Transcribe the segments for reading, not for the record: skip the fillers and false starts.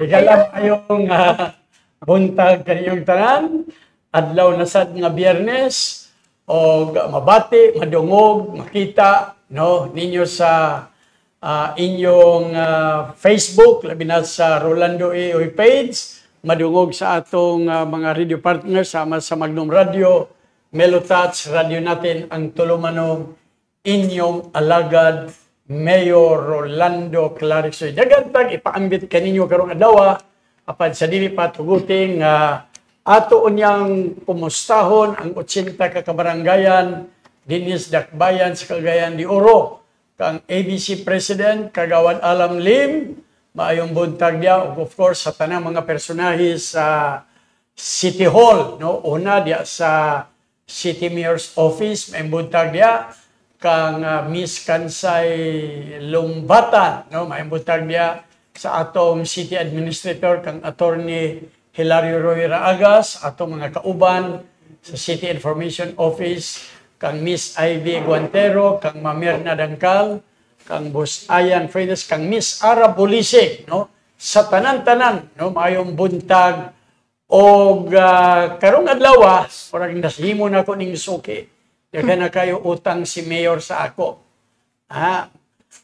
Ikalam ayong buntag kaniyong tanan, adlaw na sad nga Biyernes, o mabati, madungog, makita no ninyo sa inyong Facebook, labi na sa Rolando A.O. page, madungog sa atong mga radio partners sama sa Magnum Radio, Melotouch, radio natin ang tulumanon, inyong alagad Mayor Rolando Clarixoy. Dagantag ipaambit kaninyo karong adlaw apan sa dili pa tuguting ato unyang pumustahon ang 80 ka kabarangayan dinis dakbayan sa Cagayan de Oro kang ABC President Kagawad Alam Lim, maayong buntag dia, of course sa tanang mga personahe sa City Hall, no, una dia sa City Mayor's Office, may buntag dia kang Miss Kansay Lumbatan, no, may buntag dia sa atong City Administrator kang Attorney Hilario Roy Raagas, atong mga kauban sa City Information Office kang Miss Ivy Guantero, kang Mamirna Dangkal, kang Boss Ayan Fredes, kang Miss Ara Bulisik, no, sa tanan-tanan, no, maayong buntag o karong adlaw parang nasihimo na ko ning suki. Dagan na kayo utang si Mayor sa ako.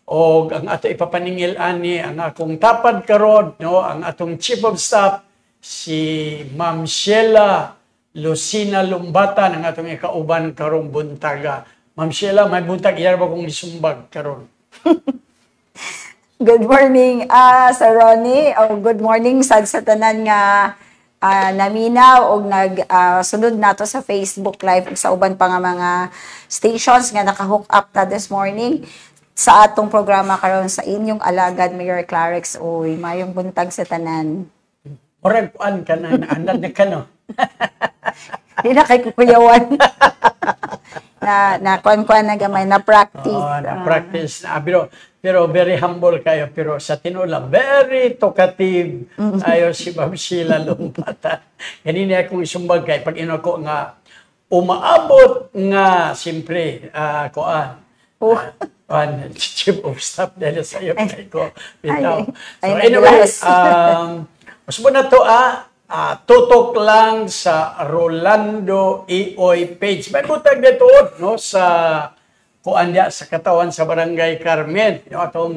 O ang ato ipapaningil ani ang akong tapad karon, no, ang atong Chief of Staff si Ma'am Sheila Lucina Lumbatan, ang atong ikauban karong buntaga. Ma'am Sheila, may buntag iyar ba kong isumbag karon? Good morning, Sir Ronnie. Good morning sa tanan nga naminaw og sunod nato sa Facebook Live sa uban pa nga mga stations nga naka-hook up na this morning sa atong programa karon sa inyong alagad Mayor Clarix. Oy, mayong buntag sa tanan. Murag kuan ka na, naanad na ka no? Di na kay kukuyawan. na kuan-kuan na gamay, na practice. Na practice na pero very humble kayo, pero sa tinula very talkative ayo si Ma'am Sheila Lumbatan. Kanina akong isumbag kay pag inako nga umaabot nga simpre Chief of Staff dahil sa iyo kay ko bitaw. So anyway, mas muna to tutok lang sa Rolando A.O. page. May butag dito, no, sa kuan dia sa katawan sa Barangay Carmen, yung atong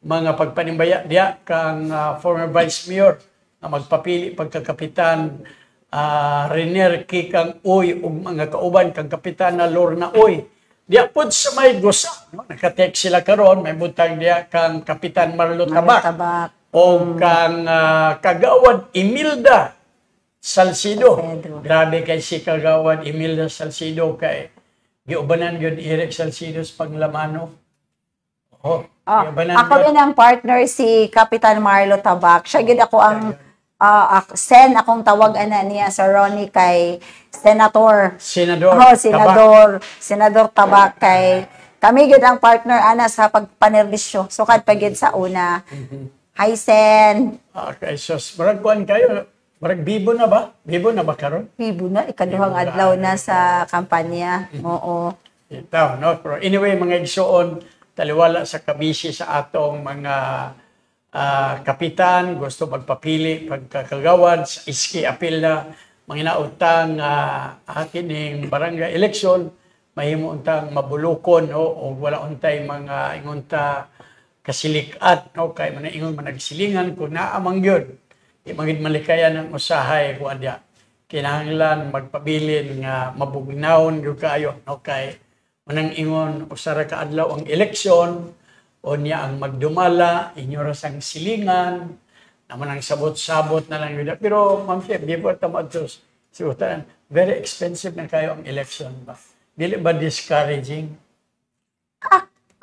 mga pagpanimbaya dia kang former Vice Mayor na magpapili pagkakapitan Renier Kikang Uy ug mga kauban kang Kapitan na Lorna Uy. Dia pud sa may gusa, no, naka-text sila karon, may butag dia kang Kapitan Marlo Tabak. O kang Kagawad Imelda Salcido. Grabe kay si Kagawad Imelda Salcido kay giubanan yun Eric Salcido sa panglamano. Ako din ang partner si Kapitan Marlo Tabak. Siya gid ako ang akong tawag-ana niya sa Ronnie kay Senador Tabak kay kami gid ang partner ana sa pagpanerbisyo. Sukad pa gid sa una. Hi, Sen. Okay, so marag kuan kayo. Marag bibo na ba? Bibo na ba karon? Bibo na. Ikaduhang adlaw na sa kampanya. Oo. Ito, no? Pero anyway, mga igsoon, taliwala sa kabisi sa atong mga kapitan, gusto magpapili, pagkakagawad, sa iski apil na, mga inautang akin ng barangay election, mahimo untang mabulukon, no? O wala untay mga ingunta kasilikat, no, kay man ingon man nagsilingan ko naamang gyud imagid malikayan ang usahay ko adya kinahanglan magpabilin nga mabugnawon gyud kaayo, no, kay manang ingon usara ka adlaw ang eleksyon o niya ang magdumala inyo ra sang silingan naman ang sabot-sabot na lang gyud. Pero Ma'am Chef, before tamados sutan very expensive na kayo ang election ba, dili ba discouraging?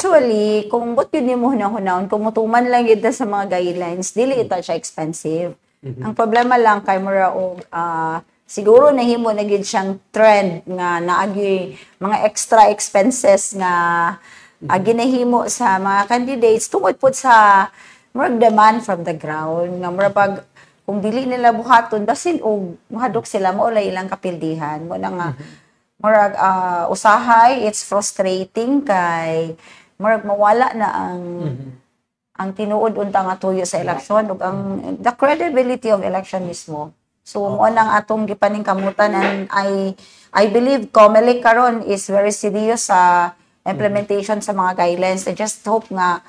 Actually, kung ba't yun mo hunahunahon, kung mutuman lang yun sa mga guidelines, dili ito siya expensive. Ang problema lang kay Mura siguro nahimo na gid siyang trend nga naagi mga extra expenses nga ginahimo sa mga candidates tungod po sa more demand from the ground. Nga mura pag kung dili nila buhaton, basin og mahadok sila, maulay ilang kapildihan. Mo na nga, murag usahay, it's frustrating kay murag mawala na ang tinuod unta nga tuyo sa eleksyon ug ang the credibility of election mismo. So mo nang atong gipaningkamutan, and I believe COMELEC karon is very serious sa implementation sa mga guidelines. I just hope nga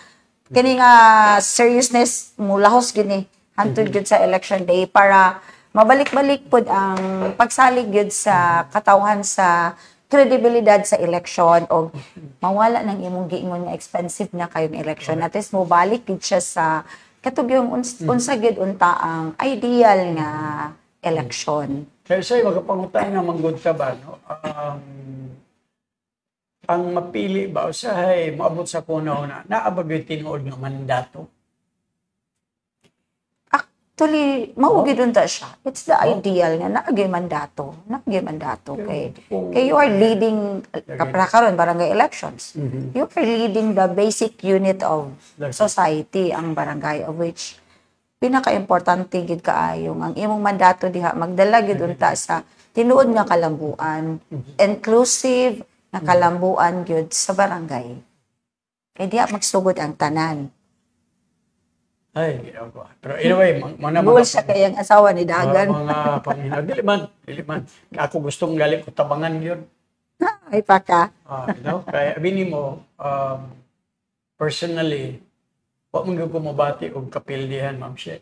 kini nga seriousness mulahos gini hantod gyud sa election day para mabalik-balik pud ang pagsalig gyud sa katawhan sa kredibilidad sa election o mawala ng imong giingon nga expensive na kayong election. At least mo balik gyud siya sa katug yung unsa gyud unta ang ideal nga election. Kaya sa'yo, magkapangutay na manggod ka ba, no? Ang mapili ba, usahay, maabot sa kuna-una, naabag yung tinuod ng mandato? Actually, maugid unta siya. It's the ideal nga, naagay mandato. Kay you are leading, kapra karon barangay elections. You are leading the basic unit of society, ang barangay, of which pinaka-importante gid kaayo ang imong mandato diha magdala gid unta sa tinuod nga kalambuan, inclusive nga kalambuan gyud sa barangay. Kay diha magsugod ang tanan. Ay, ginagawa. Pero anyway, Goal siya kay ang asawa ni Dagan. Mga panginaw, dili man. Ako gustong galing ko tabangan yun. Ay pa ka. Kaya abini mo, personally, wa man gyud ko mabati og kapildihan, Ma'am She.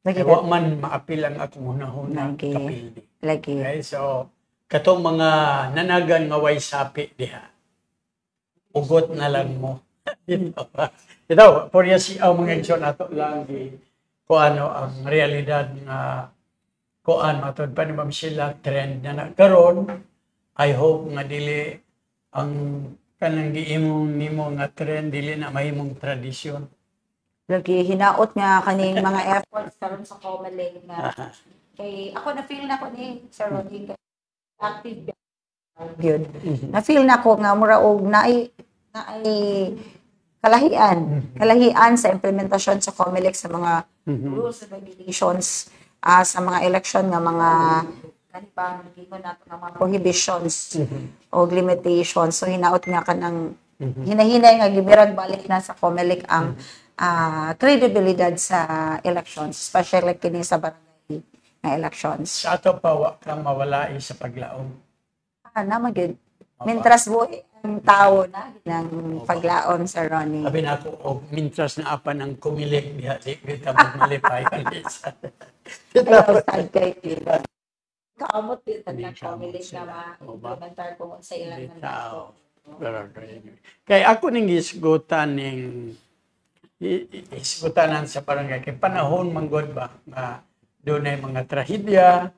Wa man maapil ang akong hunahuna kapildi. Lagi. Okay, so katong mga nanagan nga way sapi diha. Ugot na lang mo. Ito, for si mga action nato lang ko ano ang realidad nga ko ano atod pa ni Ma'am Sheila trend na karon. I hope nga dili ang kanang giimong nimo nga trend dili na mahimong tradisyon. Lagi hinaot nga kaning mga efforts karon sa COMELEC nga kay ako na feel na ko ni Sir Ronnie active good. Na feel na ko nga mura og naay kalahian sa implementasyon sa COMELEC sa mga rules and regulations sa mga election nga mga kanipang gigon nato ng mga prohibitions o limitations. So hinaot nga kanang hinahinay nga gibirag balik na sa COMELEC ang credibilidad sa elections, especially kini sa barangay nga elections. Sa ato pa wa kang mawalai sa paglaom. Naman gid. Mintras buhi ang tao na ng paglaom, Sir Ronnie. Sabi na ako, mintras na apa ng COMELEC diha, di kita magmalipay. Ayaw sad kay Tila. Kaamot din ng COMELEC na ma-implementar kung sa ilang mandato. Kaya ako ning isgutanan sa barangay kay panahon manggod ba nga doon ay mga trahedya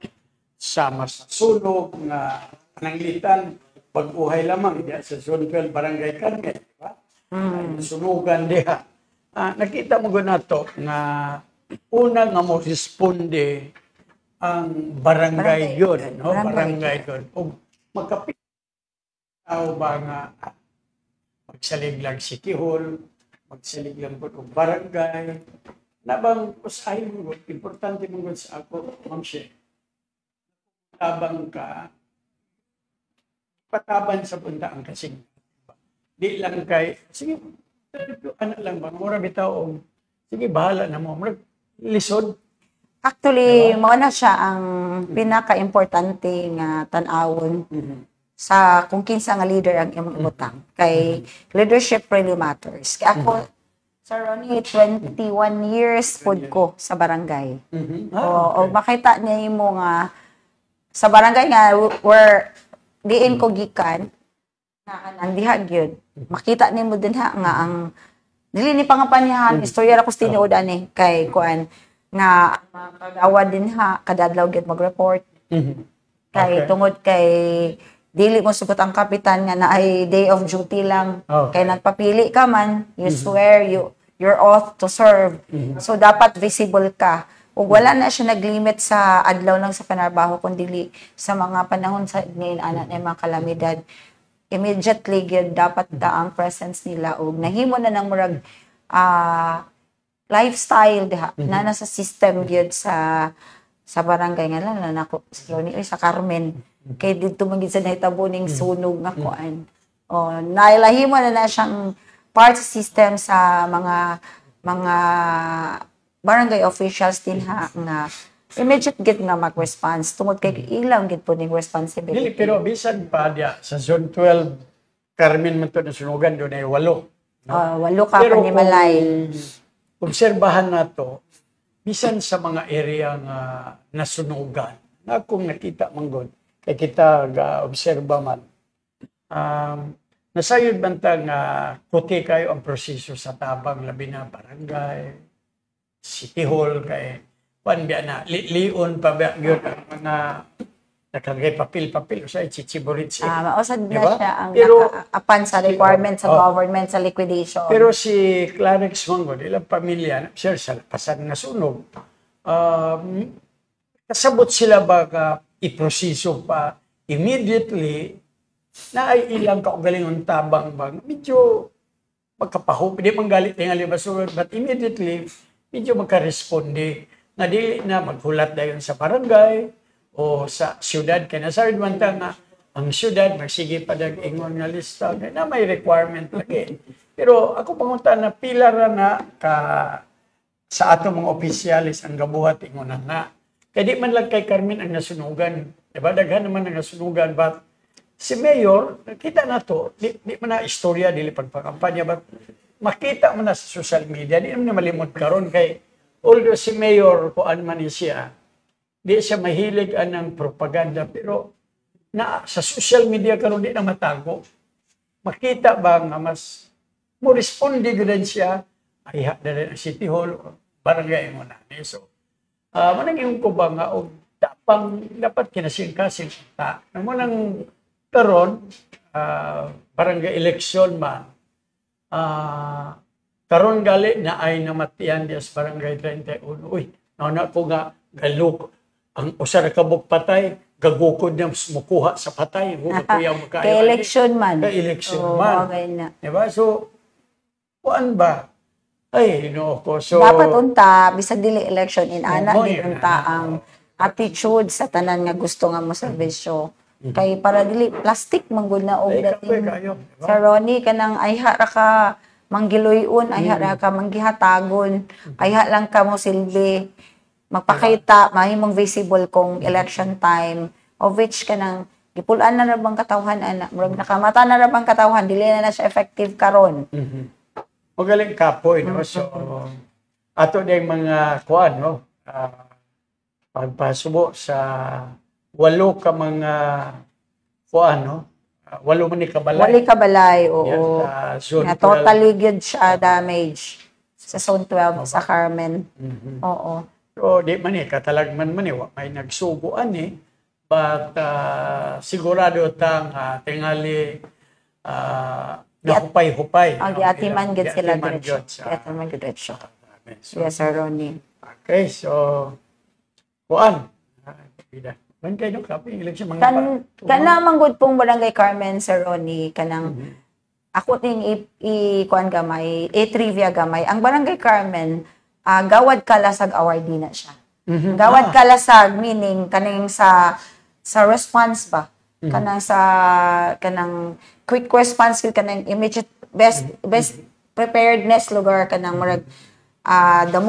sama sa sulog nga nanglitan pag-uhay lamang diya sa Sunfel Barangay Carmen, di ba? Sunugan diha. Nakita mo nato nga una nga mo responde ang barangay yun, no? Barangay yun. O magkapit tao ba nga magsalig lang City Hall, magsalig lang po og barangay. Nabang usahin mo, importante mo sa ako, Ma'am She. Tabang ka, pataban sa punta ang kasing. Di lang kay, sige, ano lang ba, mura bitaw, sige, bahala na mo, lisod. Actually, mao na siya ang pinaka-importante nga tan-awon sa kung kinsa nga leader ang imong ibutang. Kay leadership really matters. Kaya ako, Sir Ronnie, 21 years pod ko sa barangay. O makita niya mo nga sa barangay nga where diin ko gikan nga kanang diha gyud. Makita nimo din ha nga ang dili ni pangapanyahan istorya ra ko tinuod ani kay kuan nga kagawad din ha kadadlaw gyud mag-report. Kay tungod kay dili mo sugot ang kapitan nga naay day of duty lang. Kay nagpapili ka man, you swear you're oath to serve. So dapat visible ka. Ug wala na siya naglimit sa adlaw lang sa panarbaho kundi sa mga panahon sa ngayon anak na mga kalamidad. Immediately gyud dapat ang presence nila ug nahimo na nang murag lifestyle diha na nasa system gyud sa barangay nga lang na nako sa Carmen kay didto man gid sa nahitabo ning sunog nga kuan. Nailahimo na siyang part system sa mga mga barangay officials din ha nga immediate gid nga mag-response tungod kay ilang gid po ning Dili, responsibility. pero bisan pa diya, sa Zone 12, Carmen man to na sunugan, doon ay 8. Walo ka Pero panimalay. kung obserbahan na to, bisan sa mga area nga nasunugan, na kung nakita man gud, kay kita ga-obserba man, nasayod banta nga kuti kayo ang proseso sa tabang labi na barangay, city hall, kay kuan biya na, lion pa biya yun ang mga nakagay papel-papel, sa chichiburit siya. Mausad na Diba? siya ang Pero- nakaapan sa requirement sa government sa liquidation. Pero si Clarence Mongol, ilang pamilya, sir, sa pasan na sunog, kasabot sila baga iproseso pa immediately na ay ilang kaugalingon tabang bang medyo magkapaho, hindi man galit tingali basura, but immediately medyo magka-responde na dili na maghulat dayon sa barangay o sa syudad kay nasayod man ta nga ang syudad magsige pa dag-ingon nga lista kay na may requirement lagi. Pero ako pangunta na pila ra na ka sa ato mga opisyalis ang gabuhat ingon na. Kay di man lang kay Carmen ang nasunugan. Diba? Daghan naman ang nasunugan. But si Mayor, nakita na to, di man na istorya, dili pagpakampanya, but makita mo na sa social media, di naman na malimot karon kay although si Mayor, kuan man siya, di siya mahilig anang propaganda, pero na sa social media karon di na matago. Makita ba nga mas mo responde gyud siya ay dali ang City Hall barangay mo na. So, manang ko ba nga og dapat kinasing-kasing ta. Namo nang karon barangay election man. Karon gali na ay namatian diya sa barangay 31. Uy, nauna ko nga galuk ang usa ra ka patay gagukod na mukuha sa patay. Kuya mo kay election man. Kay election man. Okay na. Diba? So, kuan ba? Ay, no ko. So, Dapat unta, bisag dili election, inana Oo, din yun, unta ang attitude sa tanan nga gusto nga mo serbisyo. Kay para dili plastic manggod na og ay, kapoy dating kayo. Diba? sa Ronnie kanang ayha ra ka manggiluyon, ayha ra ka manggihatagon, ayha lang ka mo silbi magpakita mahimong visible kung election time of which kanang gipulan na ra bang katawhan ana murag nakamata na ra bang katawhan dili na siya effective karon. Magaling kapoy, no? So, ato din mga kuan, no? Pagpasubo sa 8 ka mga kuan, no? 8 man ni kabalay. Wali kabalay, oo. Yan, sa Zone Na 12. totally good siya damage sa Zone 12 sa Carmen. Oo. So, di man eh, katalagman man eh, may nagsuguan eh. But, sigurado tang tingali nahupay-hupay. Ang giatiman gid sila Giatiman diretso. gyud sa Giatiman gid diretso. So, Yes, Sir Ronnie. okay, so, kuan. Man kayo kapoy, ilang siya mga Kana manggod pong Barangay Carmen, Sir Ronnie, kanang ako ting kuan gamay, trivia gamay. Ang Barangay Carmen, gawad kalasag awardee na siya. Gawad kalasag meaning kaning sa response ba? Kanang quick response kanang immediate best preparedness lugar kanang murag the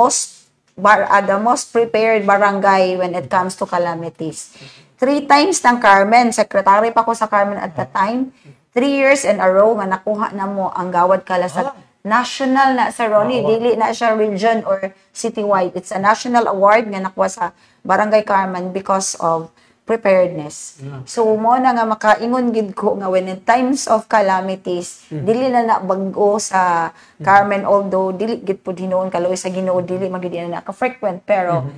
most prepared barangay when it comes to calamities. 3 times ng Carmen, secretary pa ko sa Carmen at the time, 3 years in a row nga nakuha na mo ang gawad kalasag. National na sa Ronnie, dili na siya region or citywide. It's a national award nga nakuha sa Barangay Carmen because of preparedness. So mo na nga makaingon gid ko nga when in times of calamities, dili na bago sa Carmen although dili gid pud hinuon kaloy sa Ginoo dili magid na ka-frequent pero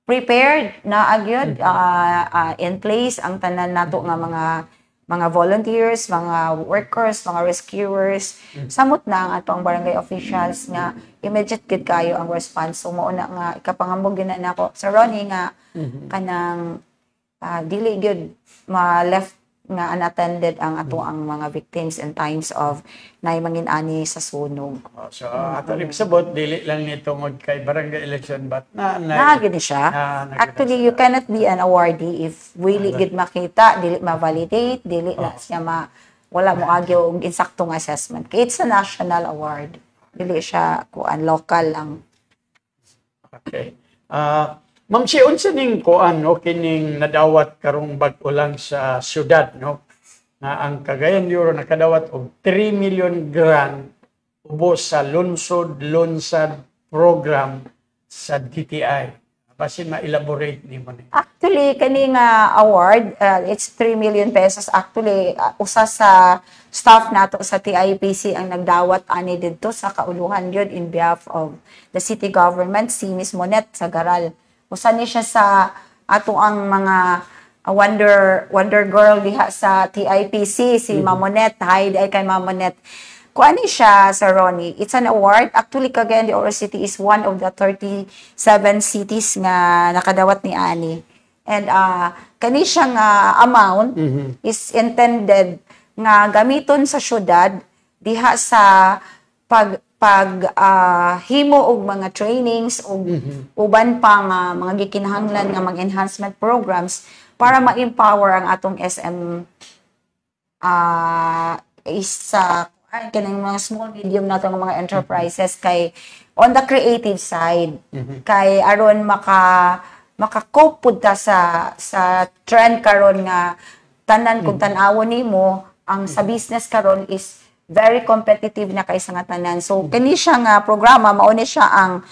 prepared na agyod in place ang tanan nato nga mga volunteers, mga workers, mga rescuers, samot na ang atong barangay officials nga immediate gid kayo ang response. So mo na nga ikapangambog gina nako sa Ronnie nga kanang dili gyud ma-left nga unattended ang ato ang mga victims in times of mangin-ani sa sunog. So, ato rin sabot, dili lang nito ngod kay barangay election, but Gid siya. Actually, you cannot be an awardee if really gid makita, dili ma-validate, dili na siya wala mo agyo og insaktong assessment. Kaya it's a national award. Dili siya kuan local lang. Okay. Ma'am, si unsa ning kuan no kining nadawat karong bag-o lang sa syudad no nga ang Cagayan de Oro nakadawat og 3 million grant ubos sa lungsod-lunsad program sa DTI. Basi ma-elaborate nimo ni. Actually, kani nga award, it's 3 million pesos. Actually, usa sa staff nato sa TIPC ang nagdawat ani didto sa kauluhan yun in behalf of the city government, si Miss Monet Sagaral. Usa ni siya sa ato ang mga wonder girl diha sa TIPC, si Mamonet. Hi, ay kay Mamonet. Kung ano siya, Sir Ronnie, it's an award. Actually, Cagayan de Oro City is one of the 37 cities nga nakadawat ni Ani. And kani siyang amount is intended nga gamiton sa syudad diha sa himo og mga trainings o uban pa nga mga gikinahanglan nga mga enhancement programs para ma-empower ang atong SM isa kanang mga small medium natong mga enterprises kay on the creative side kay aron maka-cope pud ta sa trend karon nga tanan kung tan-awon nimo ang sa business karon is very competitive na kaysa nga tanan. So kani siya nga programa mao ni siya ang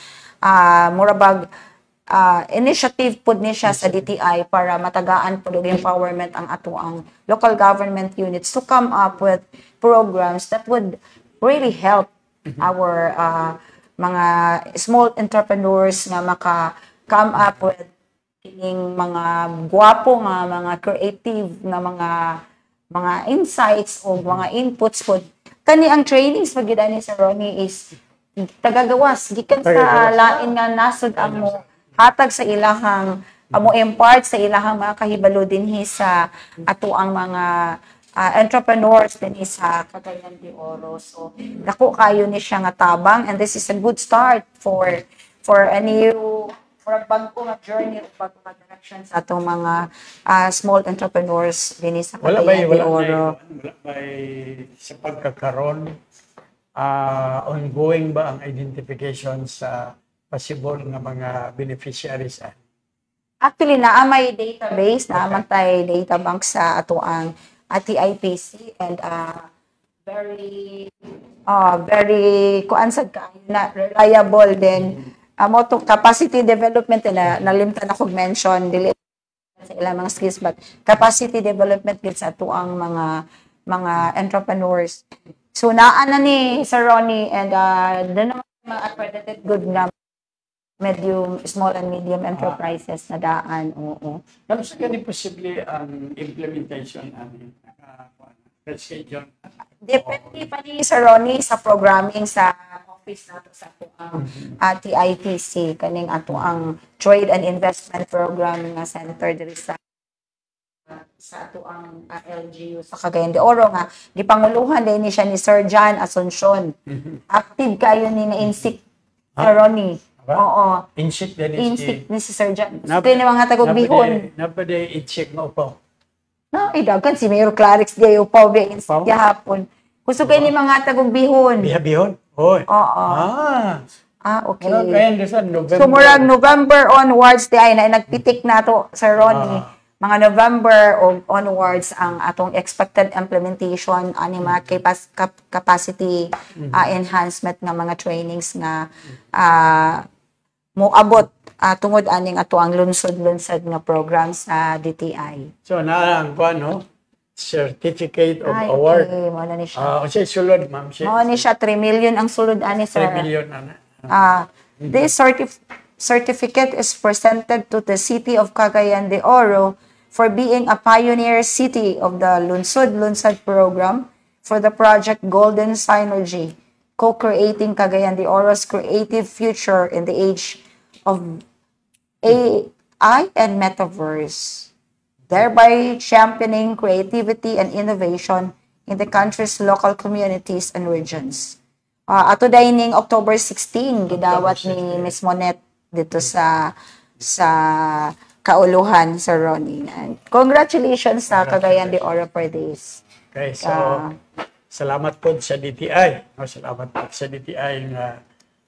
murabag initiative pud ni siya sa DTI para matagaan pud og empowerment ang ato ang local government units to come up with programs that would really help our mga small entrepreneurs nga maka-come up with kining mga gwapo nga mga creative nga mga insights o mga inputs po. Kani ang trainings pag ni Sir Ronnie is tagagawas gikan sa lain nga nasod ang mo hatag sa ilahang amo impart sa ilahang mga kahibalo dinhi sa ato ang mga entrepreneurs din sa Cagayan de Oro. So, dako kayo ni siya nga tabang and this is a good start for a new bagong journey o bagong direction sa atong mga small entrepreneurs din sa Cagayan de Oro. Wala ba sa pagkakaroon ongoing ba ang identification sa possible nga mga beneficiaries? Actually, naamay database, naamay data bank sa ato ang TIPC and very kuansad ka na reliable din mo to capacity development na nalimtan ako mention dili sa ilang mga skills but capacity development gid sa ato ang mga entrepreneurs. So naa na ni Sir Ronnie and doon naman mga accredited good na medium, small and medium enterprises na daan. Oo. Pero sa ganun posible ang implementation namin schedule? Depende pa ni Sir Ronnie sa programming sa office nato sa ato ang TIPC kaning ato ang Trade and Investment Program nga center diri sa ato ang LGU sa Cagayan de Oro nga gipanguluhan din ni siya ni Sir John Asuncion. Active kayo ni na INSIC Sir Ronnie. Oo. INSIC din INSIC ni si Sir John. Kaya ni mga tagog bihon. Napade INSIC mo po. No, idagan si Mayor Clarix di ayo pa be INSIC gihapon. Gusto kayo ni mga tagog bihon. Bihon? Hoy. Oo. Okay. November. So murag November onwards di ay na nagpitik nato Sir Ronnie. Mga November onwards ang atong expected implementation ani mga capacity enhancement nga mga trainings nga moabot tungod aning ato ang lunsod-lunsod nga program sa DTI. So na ang no? Certificate of Ay, Award. Okay, mo na ni siya. Kasi sulod, ma'am. Mo ni siya 3 million ang sulod ani sir. 3 million ana. This certificate is presented to the City of Cagayan de Oro for being a pioneer city of the Lunsod-Lunsad program for the project Golden Synergy, co-creating Cagayan de Oro's creative future in the age of AI and metaverse, thereby championing creativity and innovation in the country's local communities and regions. Ato dining October 16 gidawat ni Miss Monet dito sa kauluhan Sir Ronnie. And congratulations sa Cagayan de Oro for this. Okay, so salamat po sa DTI. No, salamat po sa DTI nga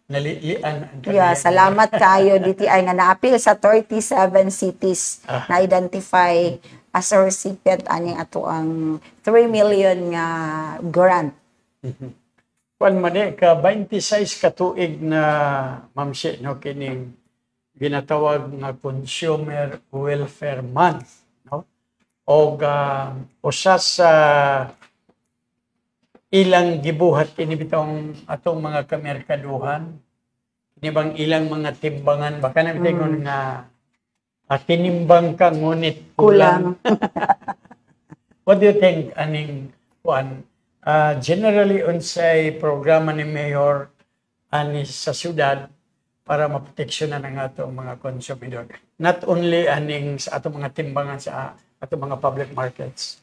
nalilian ang Yeah, salamat kayo DTI nga naapil sa 37 cities na identify as a recipient aning ato ang 3 million nga grant. Kuan man ka 26 ka tuig na Ma'am She, no, kining ginatawag nga Consumer Welfare Month, no? O usa sa ilang gibuhat kini bitong atong mga kamerkaduhan, kini bang ilang mga timbangan baka na bitingon nga tinimbang ka ngunit kulang. What do you think aning kuan generally unsay programa ni Mayor ani sa syudad para maproteksyonan ang atong mga konsumidor, not only aning sa atong mga timbangan sa atong mga public markets?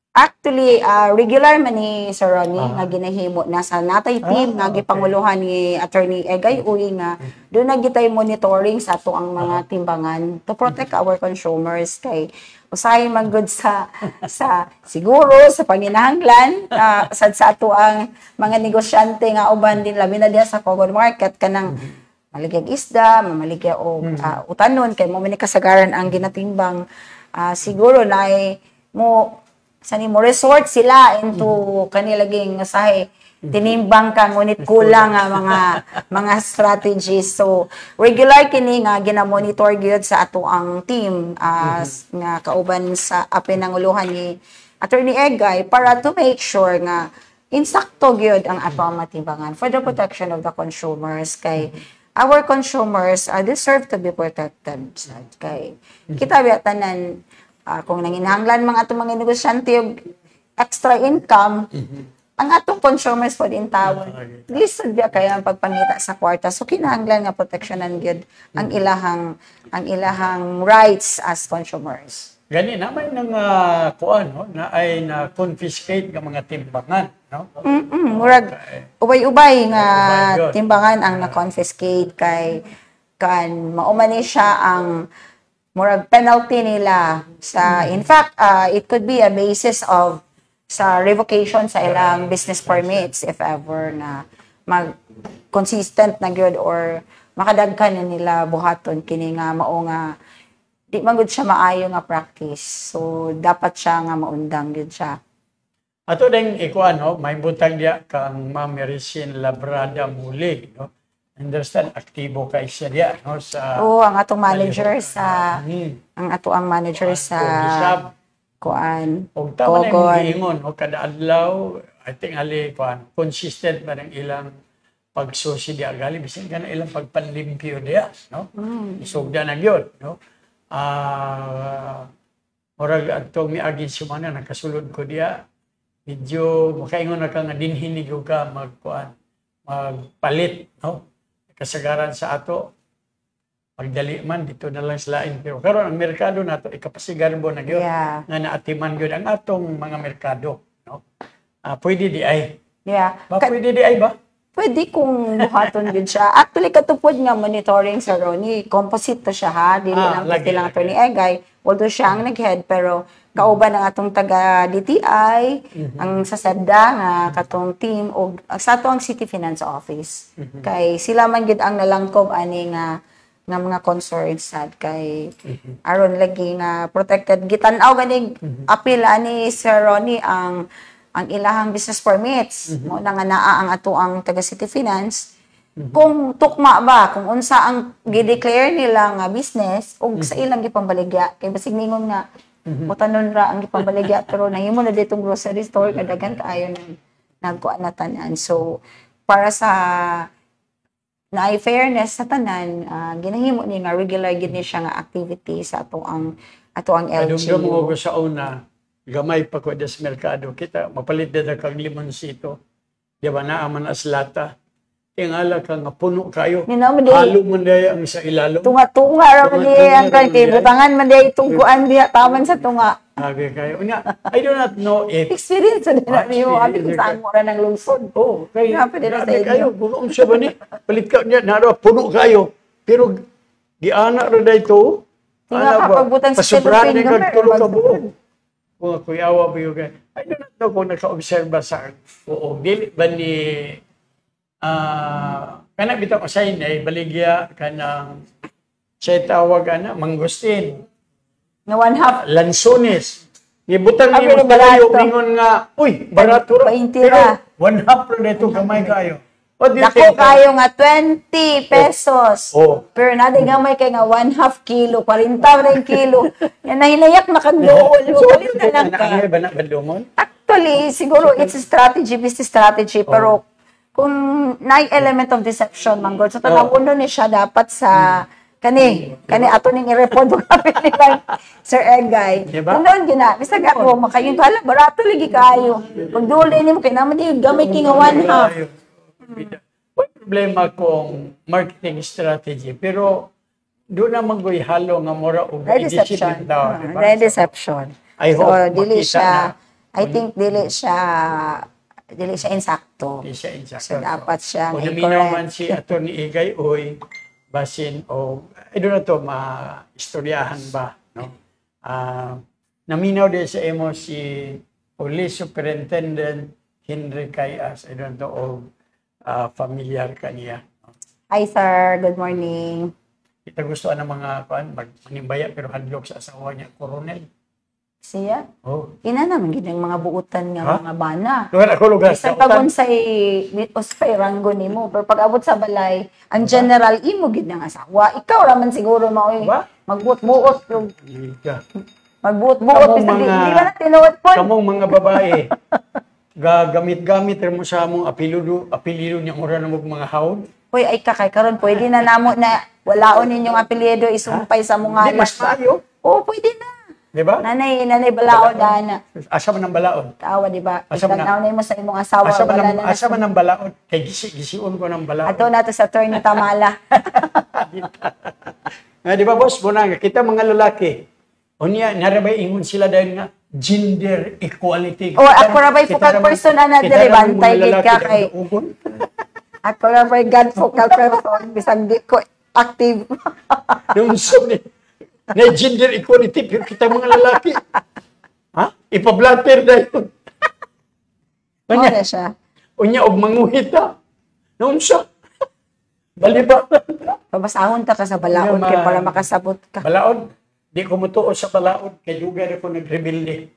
Actually, regular man ni Sir Ronnie nga ginahimo nasa natay team nga gipanguluhan ni Attorney Egay Uy nga doon na gitay monitoring sa ato ang mga timbangan to protect our consumers kay usahay man gud sa siguro sa panginahanglan sa ato ang mga negosyante nga uban din labi na diha sa common market kanang maligya isda, mamaligya o utanon kay mo man kasagaran ang ginatimbang siguro na mo mo resort sila into kanilaging usahay tinimbang ka ngunit kulang nga mga strategies. So regular kini nga ginamonitor gyud sa ato ang team nga kauban sa pinanguluhan ni Attorney Egay para to make sure nga insakto gyud ang ato ang matimbangan for the protection of the consumers kay our consumers deserve to be protected kay kita tanan kung nanginahanglan mga atong mga negosyante og extra income, ang atong consumers po din tawon. Lisod biya kaya ang pagpangita sa kwarta. So kinahanglan nga proteksyonan gyud ang ilahang rights as consumers. Gani naman nang kuan no na ay na confiscate nga mga timbangan, no? Murag ubay-ubay nga timbangan ang na-confiscate kay kan mao man ni siya ang murag penalty nila sa in fact it could be a basis of sa revocation sa ilang business permits if ever na mag consistent na gyud or makadagkan na nila buhaton kini nga mao nga di man gud siya maayo nga practice, so dapat siya nga maundang gyud siya. Ato ding ikuan no may butang dia kang Ma'am Mericin Labrada Mulig, no? Understand aktibo kay siya diya no sa ang atong manager sa ang ato ang manager sa kuan og tama na ingon o kada adlaw I think ali kuan consistent man ang ilang pagsusi diya gali bisan kana ilang pagpanlimpyo diya no isugda na gyud no murag atong miagi sumana nakasulod ko diya medyo makaingon na ka nga dinhinig ka magkuan magpalit no kasagaran sa ato pagdali man dito na lang sa lain pero karon ang merkado nato ikapasigar mo na gyud nga naatiman gyud ang atong mga merkado no pwede di ay pwede di ay ba pwede kung buhaton gyud siya actually katupod nga monitoring sa Ronnie composite to siya ha dili lang kasi lang Attorney Egay although siya ang nag-head pero kauban ang atong taga DTI, ang sa SEBDA nga katong team o sa ato ang City Finance Office. Kay sila man gid ang nalangkob ani nga mga concerns sad kay aron lagi nga protected gitan-aw gani apil ani Sir Ronnie ang ilahang business permits mo na nga naa ang ato ang taga City Finance. Kung tukma ba kung unsa ang gi-declare nila nga business ug sa ilang gipambaligya kay basig ningon nga mutanon ra ang gipambaligya pero nahimo na ditong grocery store kadagan kaayo nagkuan na tanan. So para sa na fairness sa tanan ginahimo ni nga regular gid ni siya nga activity sa ato ang LGU. Adung mo sa una gamay pa ko des merkado kita mapalit da kag limonsito di ba naa man as lata tingala ka nga puno kayo halo man day ang sa ilalo tunga ra man ang kay butangan man day tungkuan diha taman sa tunga okay kayo unya I do not know if experience na niyo abi kung saan mo ra nang lungsod kay kayo kung siya ba ni palit ka niya naro puno kayo pero giana ra day to ana ba pagbutan sa pasubrahan ka tulog ka buo kung ako'y awa ba yung I don't know kung naka-obserba sa oo, dili ba ni kana bitaw asay na baligya kanang siya tawag mangustin Nga one half. lansones gibutang ni Pero mo tayo barato. mingon nga uy barato ra 20 ra. one half ra nito gamay kayo what do you Dako think kayo nga 20 pesos. Oh. Pero naday gamay kay nga 1/2 kilo, 40 ra yung kilo. Yan nahinayak na kang dool. Kalit na lang ka. ano ba na balumon Actually, siguro it's a strategy, business strategy, pero kung na-element of deception, manggol, so tanawono ni siya dapat sa kani ato ning i-report kami nila Sir Egay. Diba? Noon gina, bisag ako makayon hala barato lagi kayo. Pag duli nimo kay naman di gamay kay nga 1/2. May problema kung marketing strategy pero doon naman ko'y halo nga mura o Deception. daw, diba? Deception. I So hope dili makita siya na. I think dili siya insakto. Di siya insakto. So dapat siya Kung i-correct. naminaw man si Atty. Igay, oy, basin o, I don't know to, ma-istoryahan ba, no? Naminaw din sa emo si Police Superintendent Henry Cayas, I don't know, o familiar kaniya. No? Hi sir, good morning. Kita gusto ng mga manimbaya pero hadlok sa asawa niya, Coronel. Siya? Oh. Ina naman gid ang mga buutan nga Ha? mga bana. Lugar ako lugar Sa sa tagon utan. sa ospay ranggo nimo, pero pag abot sa balay, ang general imo gid nga asawa. Ikaw ra man siguro maoy Ba? magbuot-buot yung Ika. magbuot-buot Kamong bisag di mga- di ba na tinuod po. Kamong mga babae, gagamit-gamit rin mo sa among apelido niya ura ng mga haon. Hoy ay kakay karon pwede na namo na walaon ninyong apelyido isumpay sa mga Hindi, mas tayo. Oo, pwede na. Di ba? Nanay balaod na. Asa man ang balaod? Tawa di ba? Asa man Tanaw na mo sa imong asawa Asa man ang balaod? Kay gisiun ko ng balaod. Ato na to sa Attorney Tamala. Di ba boss, muna nga, kita mga lalaki, unya, narabay ingon sila dahil nga, gender equality. O, ako ra ba'y focal person na diri, bantay gid ka kay- ugon. Ako na may God focal person, bisag di ko active. Nung ni na gender equality, pero kita mga lalaki. Ha? Ipa-blatter na yun. Ano na siya? Unya, og manguhit na. Noon siya. Baliba. Pabasahon ta ka sa balaod Nga, kay para makasabot ka. Balaod. Di ko mutuo sa balaod. Kay lugar ako nagrebelde.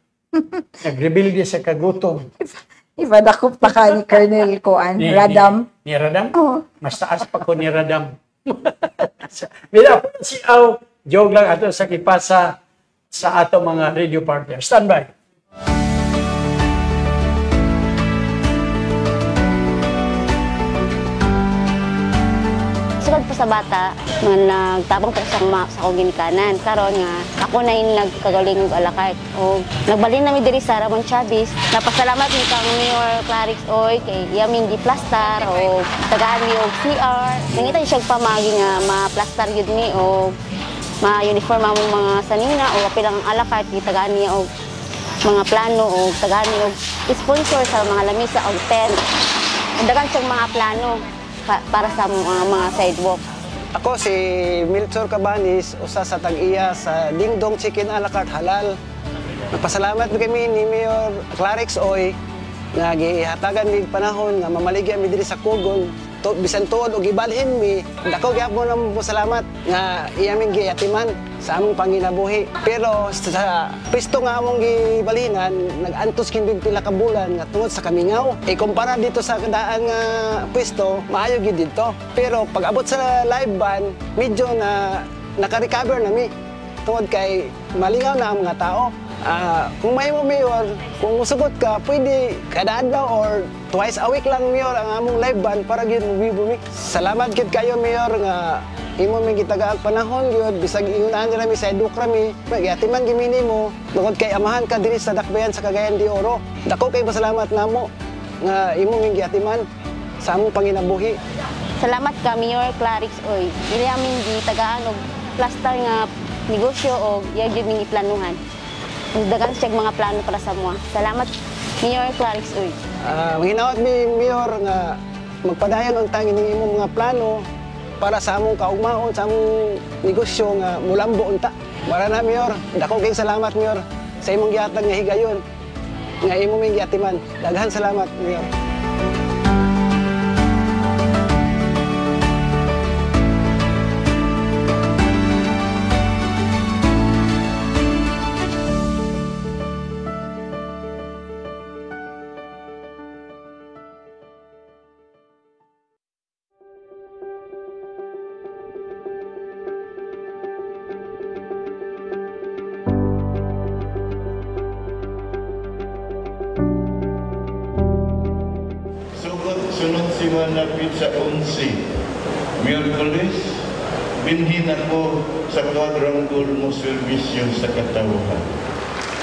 Nagrebelde sa kagutom. Ipadakop pa ka ni Colonel Koan, Radam. Ni Radam? Oo. Mas taas pa ko ni Radam. Bila po si Aw, joke lang ato sa kipasa sa ato mga radio partners. Stand by. Sugad po sa bata, nga nagtabang po sa akong ginikanan. Karon nga, ako na yung nagkagaling og alakay. O nagbalin namin diri sa Ramon Chavez. Napasalamat ni kang Mayor Clarix Oy, kay Yamin di Plastar, o tagaan ni og CR. Nangita siya pamagi nga ma-plastar yun ni, o ma-uniform ang mga sanina, o apilang alakay, tagaan niya og mga plano, o tagaan niya og sponsor sa mga lamisa o tent. Dagan siyang mga plano para sa mga sidewalk. Ako si Milchor Cabanis, usa sa tag-iya sa Dingdong Chicken a la carte halal. Nagpasalamat kami ni Mayor Clarix Oy nga gihatagan mig panahon nga mamaligya mi diri sa Kugol. Bisan tuod og ibalhin mi, dako gyapon na mo salamat nga iya ming giatiman sa among panginabuhi. Pero sa pisto nga among gibalhinan, nag-antos kindig pila ka bulan nga tungod sa kamingaw. Kumpara dito sa daan nga pwesto, maayo gid dito. Pero pag abot sa live band, medyo na naka-recover na mi. Tungod kay malingaw na ang mga tao. Kung may mo Mayor, kung musugot ka, pwede kada adlaw or twice a week lang Mayor ang among live band para gyud bumi. Salamat gid kayo Mayor nga imo may gitagaag panahon gyud bisag ingunahan nila mi sa eduk rami. Magyatiman gimini mo tungod kay amahan ka diri sa dakbayan sa Cagayan de Oro. Dako kay pasalamat namo nga imo may giatiman sa among panginabuhi. Salamat ka, Mayor Clarix Oy. Dili amin gitagaan og plastar nga negosyo o yagyo ming iplanuhan. Dagan siya mga plano para sa mga. Salamat, Mayor Clarix Oy. Hinawat mi Mayor nga magpadayon ang tangin ng imong mga plano para sa among kaugmaon, sa among negosyo nga mulambo unta. Para na Mayor, dako kay salamat Mayor. sa imong gihatag nga higayon nga imo ming giatiman. Daghan salamat, Mayor. Sunod si malapit sa 11, Miyerkules, binhin ako sa quadrangle mo servisyo sa katawhan.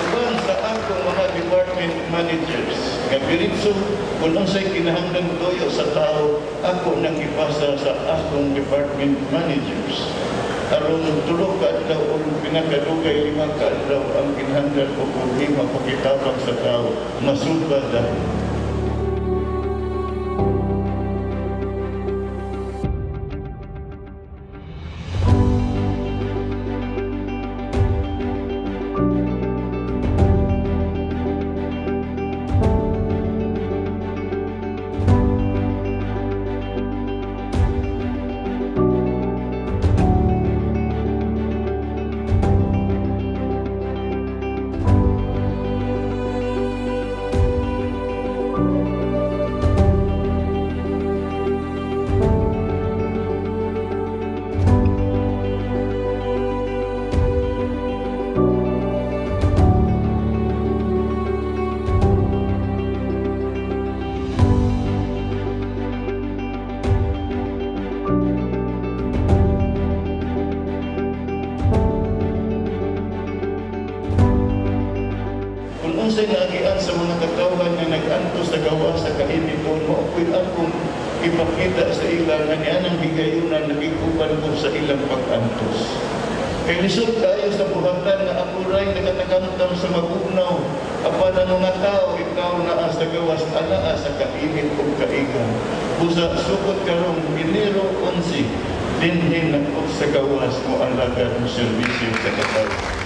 Uban sa akong mga department managers, kapiritso, kung unsay kinahanglan toyo sa tao, ako nakipasa sa akong department managers. Aron tulog ka adlaw o pinakadugay 5 ka adlaw ang kinahanglan ko kung lima pakitabang sa tao, masubad dahil. Unsay naagian sa mga katawhan na nag-antos sa gawa sa kainipon mo, ako'y akong ipakita sa ilang nga niya ng higayunan nakikupan ko sa ilang pag-antos. Kay lisod kayo sa buhatan na ako rin nagatakamtam sa magunaw, apan ang mga tao, ikaw naa sa gawas, anaa sa kainip o kaigan. Busa sukot karong Enero 11, dinhin na po sa gawas mo ang lagad mo servisyo sa katawhan.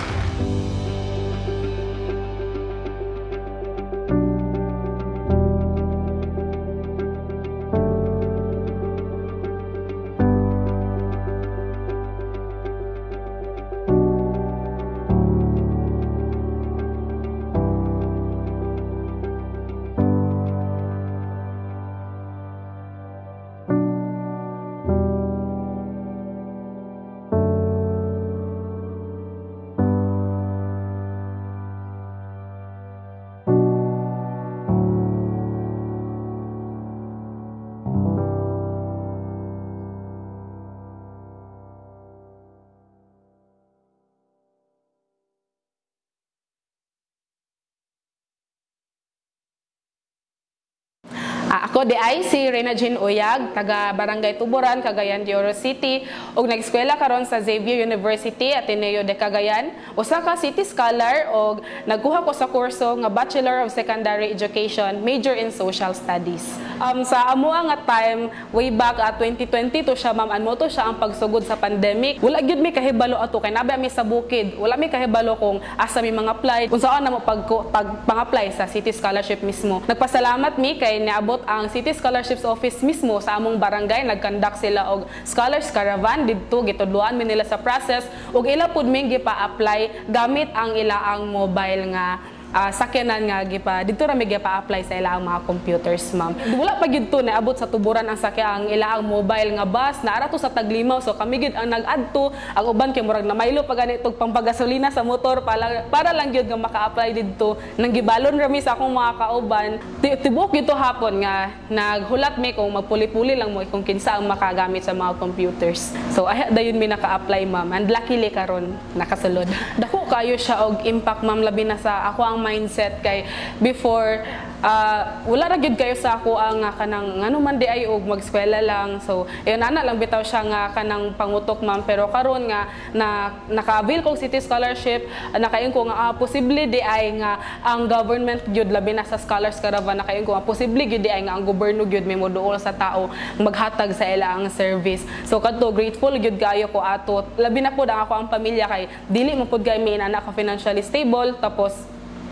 Ako di ay si Rena Jean Uyag, taga Barangay Tuburan, Cagayan de Oro City, ug nag-eskwela karon sa Xavier University, Ateneo de Cagayan. Usa ka city scholar ug nagkuha ko sa kurso nga Bachelor of Secondary Education, major in Social Studies. Sa amuang nga time, way back at 2020 to siya, ma'am, ano to siya ang pagsugod sa pandemic. Wala gyud mi kahibalo ato kay nabi mi sa bukid. Wala mi kahibalo kung asa mi mga apply, kung saan na mo pang-apply sa City Scholarship mismo. Nagpasalamat mi kay niabot ang City Scholarships Office mismo sa among barangay. Nag-conduct sila og Scholars Caravan didto, gitudloan mi nila sa process ug ila pud mi gipa-apply gamit ang ilaang mobile nga sakyanan nga gipa dito ra mi gipa-apply sa ilaang mga computers, ma'am. Wala pa gyud to naabot sa Tuburan ang sakya ang ilaang mobile nga bus na ara to sa Taglimaw, so kami gyud ang nag-adto. Ang uban kay murag na maylo pa ganitong pangpagasolina sa motor para lang gyud nga maka-apply didto. Nang gibalon ra mi sa akong mga kauban, tibok gyud to hapon nga naghulat mi kung magpuli-puli lang mo kung kinsa ang makagamit sa mga computers. So dayon mi naka-apply, ma'am, and luckily karon nakasulod. Dako kayo siya og impact, ma'am, labi na sa ako ang mindset kay before wala ra gyud kayo sa ako ang kanang ngano man di ay og magskwela lang. So yun ana lang bitaw siya nga kanang pangutok ma'am, pero karon nga naka-avail kog city scholarship, nakayon ko nga posible di ay nga ang government gyud labi na sa scholars caravan, nakayon ko nga posible gyud di ay nga ang gobyerno gyud may moduol sa tao maghatag sa ila ang service. So kadto grateful gyud kayo ko ato, labi na pud ang ako ang pamilya kay dili mo pud kay may anak ka financially stable, tapos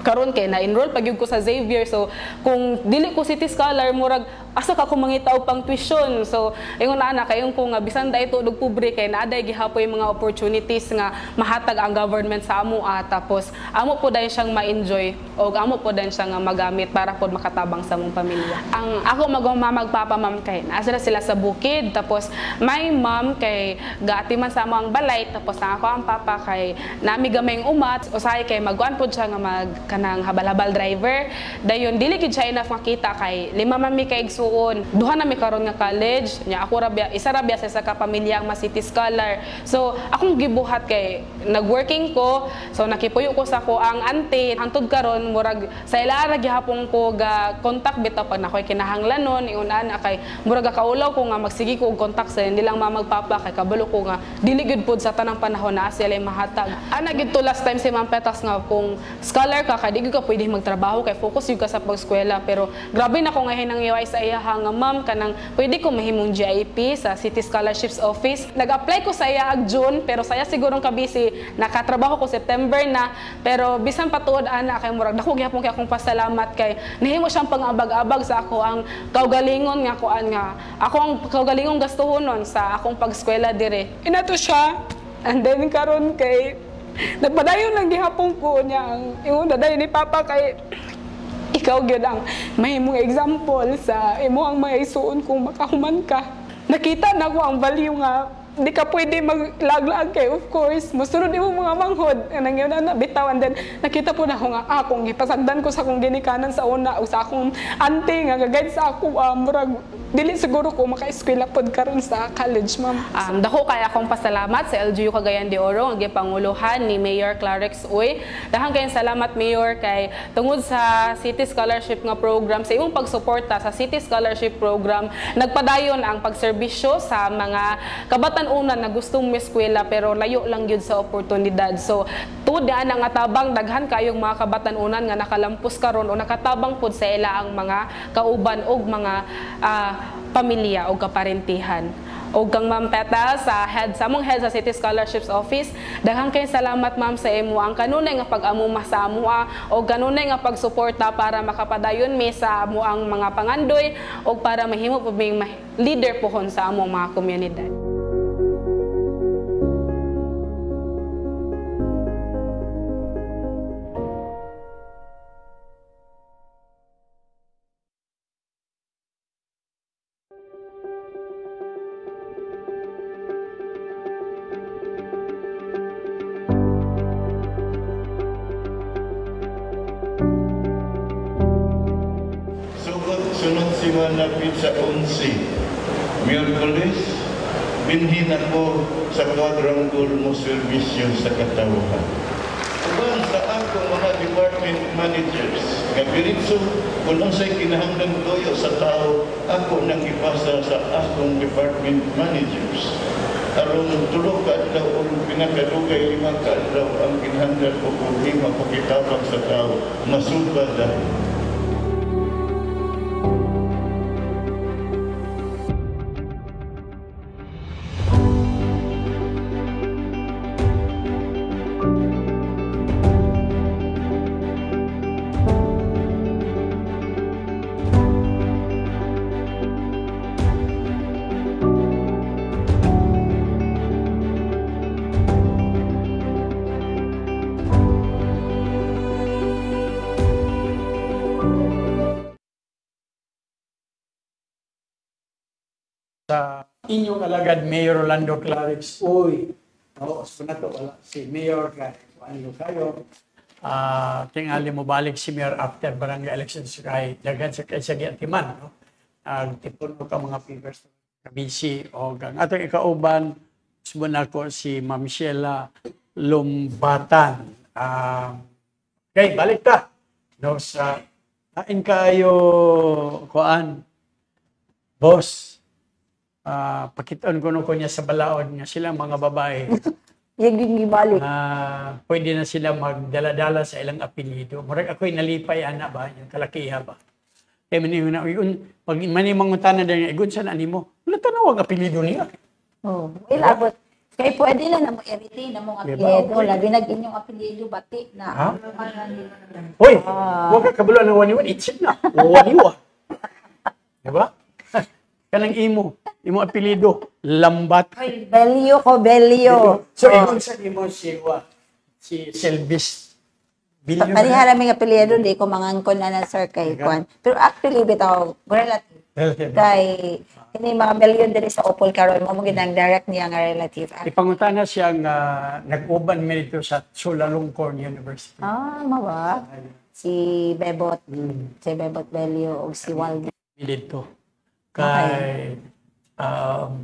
karon kay na-enroll pagyud ko sa Xavier. So kung dili ko city scholar murag asa ka ko mangitaw pang tuition. So ingon ana kayon ko nga bisan dai tudog pobre kay naaday gihapoy mga opportunities nga mahatag ang government sa amo, tapos amo po dai siyang ma-enjoy o amo po din siya nga magamit para pod makatabang sa mong pamilya. Ang ako magpapa ma'am kay naasa sila sa bukid, tapos may ma'am kay gaatiman sa amo ang balay, tapos na ako ang papa kay nami gamayng umat usahay kay magkuan pod siya nga mag kanang habal-habal driver. Dayon dili gid siya enough makita kay lima man mi kay igsuon. Duha na mi karon nga college. Nya ako rabya isa rabya sa kapamilya ang city scholar. So akong gibuhat kay nagworking ko. So nakipuyo ko sa ko ang auntie. Hangtod karon murag sa ila ra gihapon ko ga contact bitaw pag nakoy kinahanglanon ingon ana kay murag kaulaw ko nga magsigi ko og contact sa hindi lang mamagpapa kay kabalo ko nga dili gid pod sa tanang panahon na sila mahatag. Ana gid to last time si Ma'am Petas nga kung scholar ka kay di ka pwede magtrabaho kay focus yung ka sa pag-eskwela, pero grabe na ko nga hinang iway sa iya nga ma'am kanang pwede ko mahimong GIP sa City Scholarships Office. Nag-apply ko sa iya ag June, pero saya sigurong kabisi nakatrabaho ko September na, pero bisan patuod ana kay murag dako gyapon kay akong pasalamat kay nahimo siyang pang-abag-abag sa ako ang kaugalingon nga kuan nga ako ang kaugalingong gastuhonon sa akong pag-eskwela dire. Inato siya, and then karon kay nagpadayon lang gihapon ko niya ang ingon daday ni papa kay ikaw gyud ang mahimong example sa imo ang maisuon kung makahuman ka. Nakita na ko ang value nga di ka pwede maglaglag kay of course musunod imo mga manghod anang yun na bitaw, and then nakita po na ako nga akong gipasagdan ko sa akong ginikanan sa una o sa akong auntie nga gagayad sa ako murag dili siguro ko maka-eskwela pod karon sa college ma'am. Dako kay akong pasalamat sa LGU Cagayan de Oro ang gipanguluhan ni Mayor Clarix Uy. Daghang kayong salamat Mayor kay tungod sa City Scholarship nga program, sa imong pagsuporta sa City Scholarship program nagpadayon ang pagserbisyo sa mga kabatan-unan na gustong eskwela pero layo lang gyud sa oportunidad. So tuod daan ang atabang daghan kayong mga kabatan-unan nga nakalampos karon o nakatabang pod sa ila ang mga kauban og mga pamilya o kaparentihan. O kang Ma'am Petas sa among head sa City Scholarships Office, daghang kay salamat ma'am sa imo ang kanunay nga pag-amuma sa amoa o kanunay nga pagsuporta para makapadayon mi sa amo ang mga pangandoy o para mahimo pud may leader pohon sa among mga komunidad. Sunod si malapit sa 11, Miyerkules, binhin ako sa quadrangle mo serbisyo sa katawhan. Uban sa akong mga department managers, nga biritso kung unsay kinahanglan toyo sa tao, ako nakipasa sa akong department managers. Aron tulog ka adlaw o pinakadugay 5 ka adlaw ang kinahanglan ko kung di mapakitabang sa tao, masubad dahil. Sa inyong alagad Mayor Rolando Clarix Uy. Oo, so na to wala si Mayor kay ano kayo. Tingali mo balik si Mayor after barangay elections kay daghan sa kaysa giatiman, no. Tipon ko ka mga papers kabisi o ang atong ikauban subon ako si Ma'am Sheila Lumbatan. Okay, balik ta no sa Hain kayo, kuan, boss. Pakiton ko nung kunya sa balaod nga sila mga babae. Yung gibalik. Pwede na sila magdala-dala sa ilang apelyido. Murag ako'y nalipay, ana ba? Yung kalakiha ba? Kaya pag manimangutan na din, igun sa nani mo, wala tanawag apelyido niya. Oh, ilabot. Kaya pwede na mo i-retain na mong apelyido. Labi na inyong apelyido, bati na. Hoy, huwag ka kabulan ng waniwan, itsit na. Waniwa. Diba? Kanang imo apelyido, lambat. Belyo ko, belyo. So, iyon sa imo si Selvis Bilyo. Panihara may apelyido, di ko mangangkon na sir kay Kwan. Pero actually, bitaw, relative. Kay, hindi mga milyon din sa Opol karon mo ginang direct niya nga relative. Ipangutana siya nga nag-uban merito sa Chulalongkorn University. Mawa. Si Bebot. Si Bebot Belio o si Waldo. Dito. Kay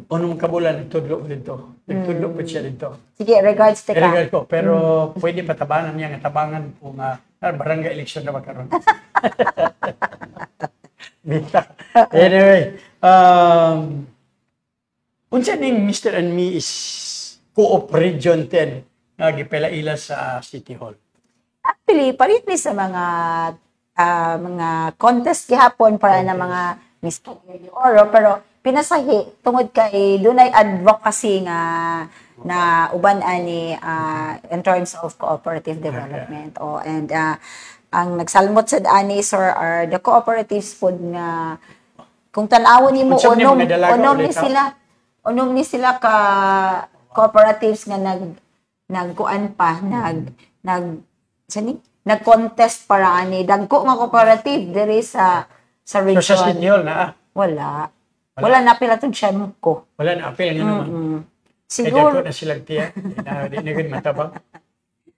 unong kabulan nagtudlo dito. Nagtudlo po siya dito. Sige, regards to ka. Regards ko, pero pwede patabangan niya nga tabangan po nga barangay election na magkaroon. Bita. Anyway, unsa ning Mr. and Me is Co-op Region 10 nga gipelaila sa City Hall. Actually, palit ni sa mga contest gihapon para na mga Miss Oro, pero pinasahi tungod kay dunay advocacy nga na uban ani in terms of cooperative development. And ang nagsalmot sa ani sir are the cooperatives pod nga kung tan-awon nimo unom ni sila ka cooperatives nga nagkuan pa nag-contest para ani dagko nga cooperative diri sa region. So sa City Hall na wala na pila tong ko. Wala na apel nga naman. Siguro na sila tiya. Di na gud matabang.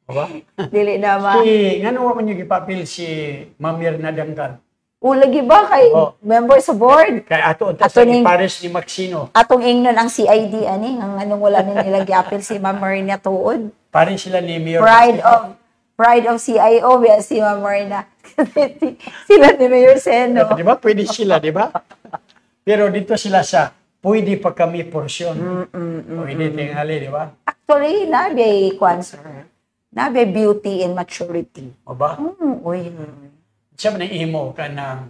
Ba? Dili na ngano man yung gipapil si Mamir na Dangkal? Lagi ba kay member sa board? Kay ato ni Paris ni Maxino. Atong ingnon ang CID ani ang anong wala ni nila giapil si Ma'am Marina tuod. Paris sila ni Mayor. Pride of CIO biya si Ma'am Marina. Sila ni Mayor Seno. Di ba? Pwede sila, di ba? Pero dito sila sa pwede pa kami porsyon. Pwede tingali, di ba? Actually, nabi sir. Nabi beauty and maturity. O ba? Siya man ang imo ka ng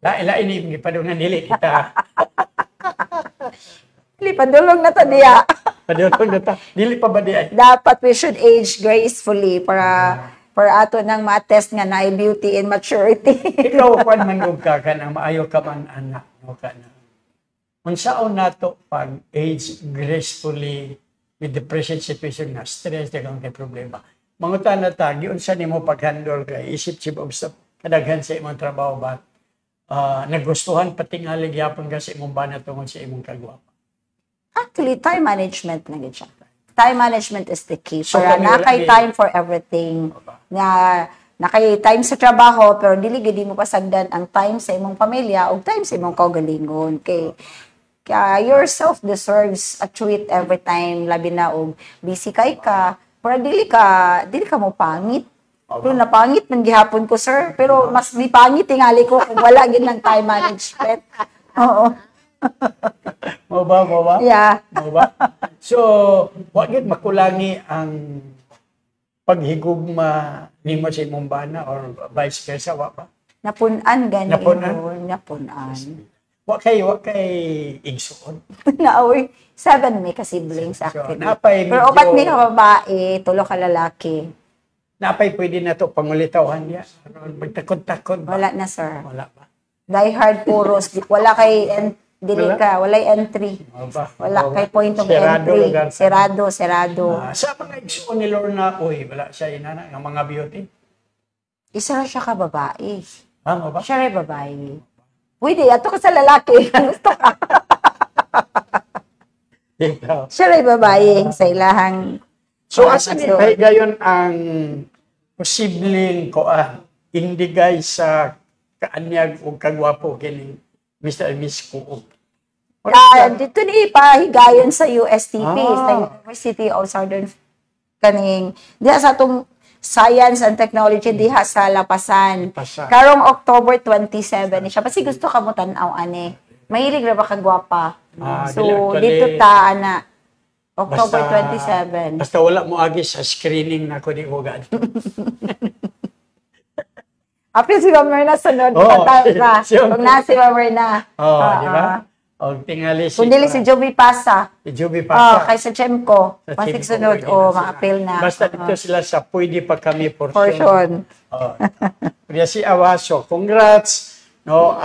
lain ni padungan dili kita. Dili padulong na ta diya. Padulong na ta. Dili pa ba diya? Dapat we should age gracefully para ato nang ma-test nga na beauty and maturity. Ikaw kung manug ka nang maayo ka man anak no ka na. Unsaon nato pag age gracefully with the present situation na stress kang kay problema. Mangutan na ta giunsa nimo pag-handle kay isip of kadaghan sa imong trabaho ba? Nagustuhan patingali gyapon ka sa imong bana tungod sa imong kagwapa. Actually, time management na gid siya. Time management is the key. Para nakay time for everything. Nakay time sa trabaho, pero dili gid mo pasagdan ang time sa imong pamilya o time sa imong kaugalingon. Kaya yourself deserves a treat every time, labi na og busy kay ka, para dili ka mo pangit. Pero napangit man gihapon ko, sir. Pero mas di pangit tingali ko kung wala gid ng time management. Oo. Mo ba? Yeah. Mo ba? So, wa gid makulangi ang paghigugma nimo sa imong bana or vice versa, wa ba? Napun-an gani. Napun-an. Wa kay igsuon. Naoy 7 may ka-siblings actually. So, pero upat may ka babae, 3 ka lalaki. Napay pwede na to pangulitawan niya. Magtakod-takod ba? Wala na, sir. Wala ba? Die hard puros. Wala kay walay entry. Wala kay point of entry. Serado. Sa mga igsuon ni Lorna, wala siya inana ng mga beauty. Isa ra siya ka babae. Mo ba? Siya rin babae. Pwede, ato ka sa lalaki. Gusto ka. Siya rin babae sa ilahang. So, asa ni gayon ang posibleng indigay sa kaanyag o kagwapo kining Mr. and Miss Co-op? Dito ni ipahigayon sa USTP, sa University of Southern kaning diya sa atong Science and Technology diha sa Lapasan. Lapasan. Karong October 27 ni siya. Basi gusto ka mo tanaw ani. Mahilig ra ba ka gwapa? So actually, dito ta ana October 27. Basta wala mo agi sa screening na ko di ugad. Apil si Ma'am na sunod Oo, na. siyempre. Kung na si Ma'am na. Di ba? O tingali Kung dili si Joby Pasa. Si Joby Pasa. Kay sa Chemco. Sa Pasig Chemco, sunod. pwede na sila. Ma-appeal na. Basta dito sila sa pwede pa kami Portion. Kaya si Awaso, congrats, no,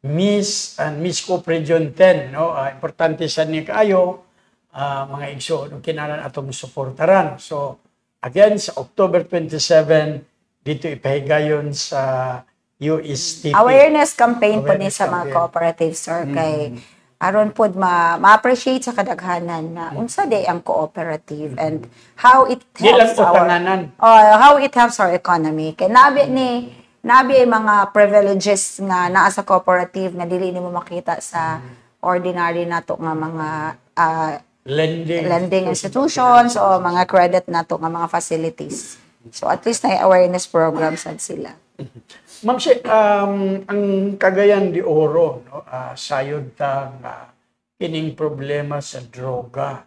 Miss and Miss Coop Region 10, no, importante sa ni kayo, mga igso, no, kinalan atong suportaran. So, again, sa October 27, dito ipahigayon sa USTP. Awareness campaign po ni Awareness sa mga campaign. cooperatives, sir, kay aron pod ma-appreciate sa kadaghanan na unsa day ang cooperative and how it Di lang helps utanganan. how it helps our economy. Kay nabi ay mga privileges nga naa sa cooperative nga dili nimo makita sa ordinary nato nga mga lending institutions o mga credit nato nga mga facilities. So at least na awareness programs sad sila. Ma'am, ang Cagayan de Oro, no, sayod ta kining problema sa droga.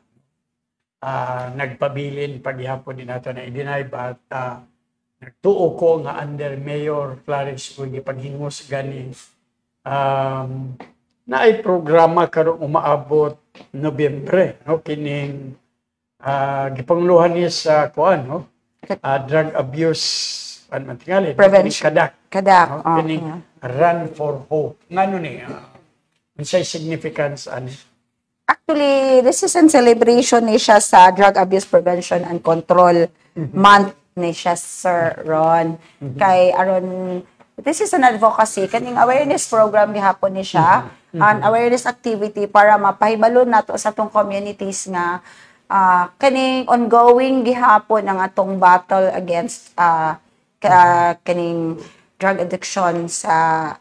Nagpabilin paghihapon din nato na i-deny but nagtuo ko nga under Mayor Clarix Uy paghingos gani na ay programa karon umaabot Nobyembre, no, kining gipangluhan ni sa kuan, no, drug abuse Prevention. Kadak. no, kining Run for Hope. Ngano ni unsay significance ani? Actually, this is in celebration ni siya sa Drug Abuse Prevention and Control Month ni siya, Sir Ron. Kay aron, this is an advocacy, kaning awareness program gihapon ni siya, an awareness activity para mapahibalo nato sa atong communities nga kaning ongoing gihapon ang atong battle against kaning drug addiction sa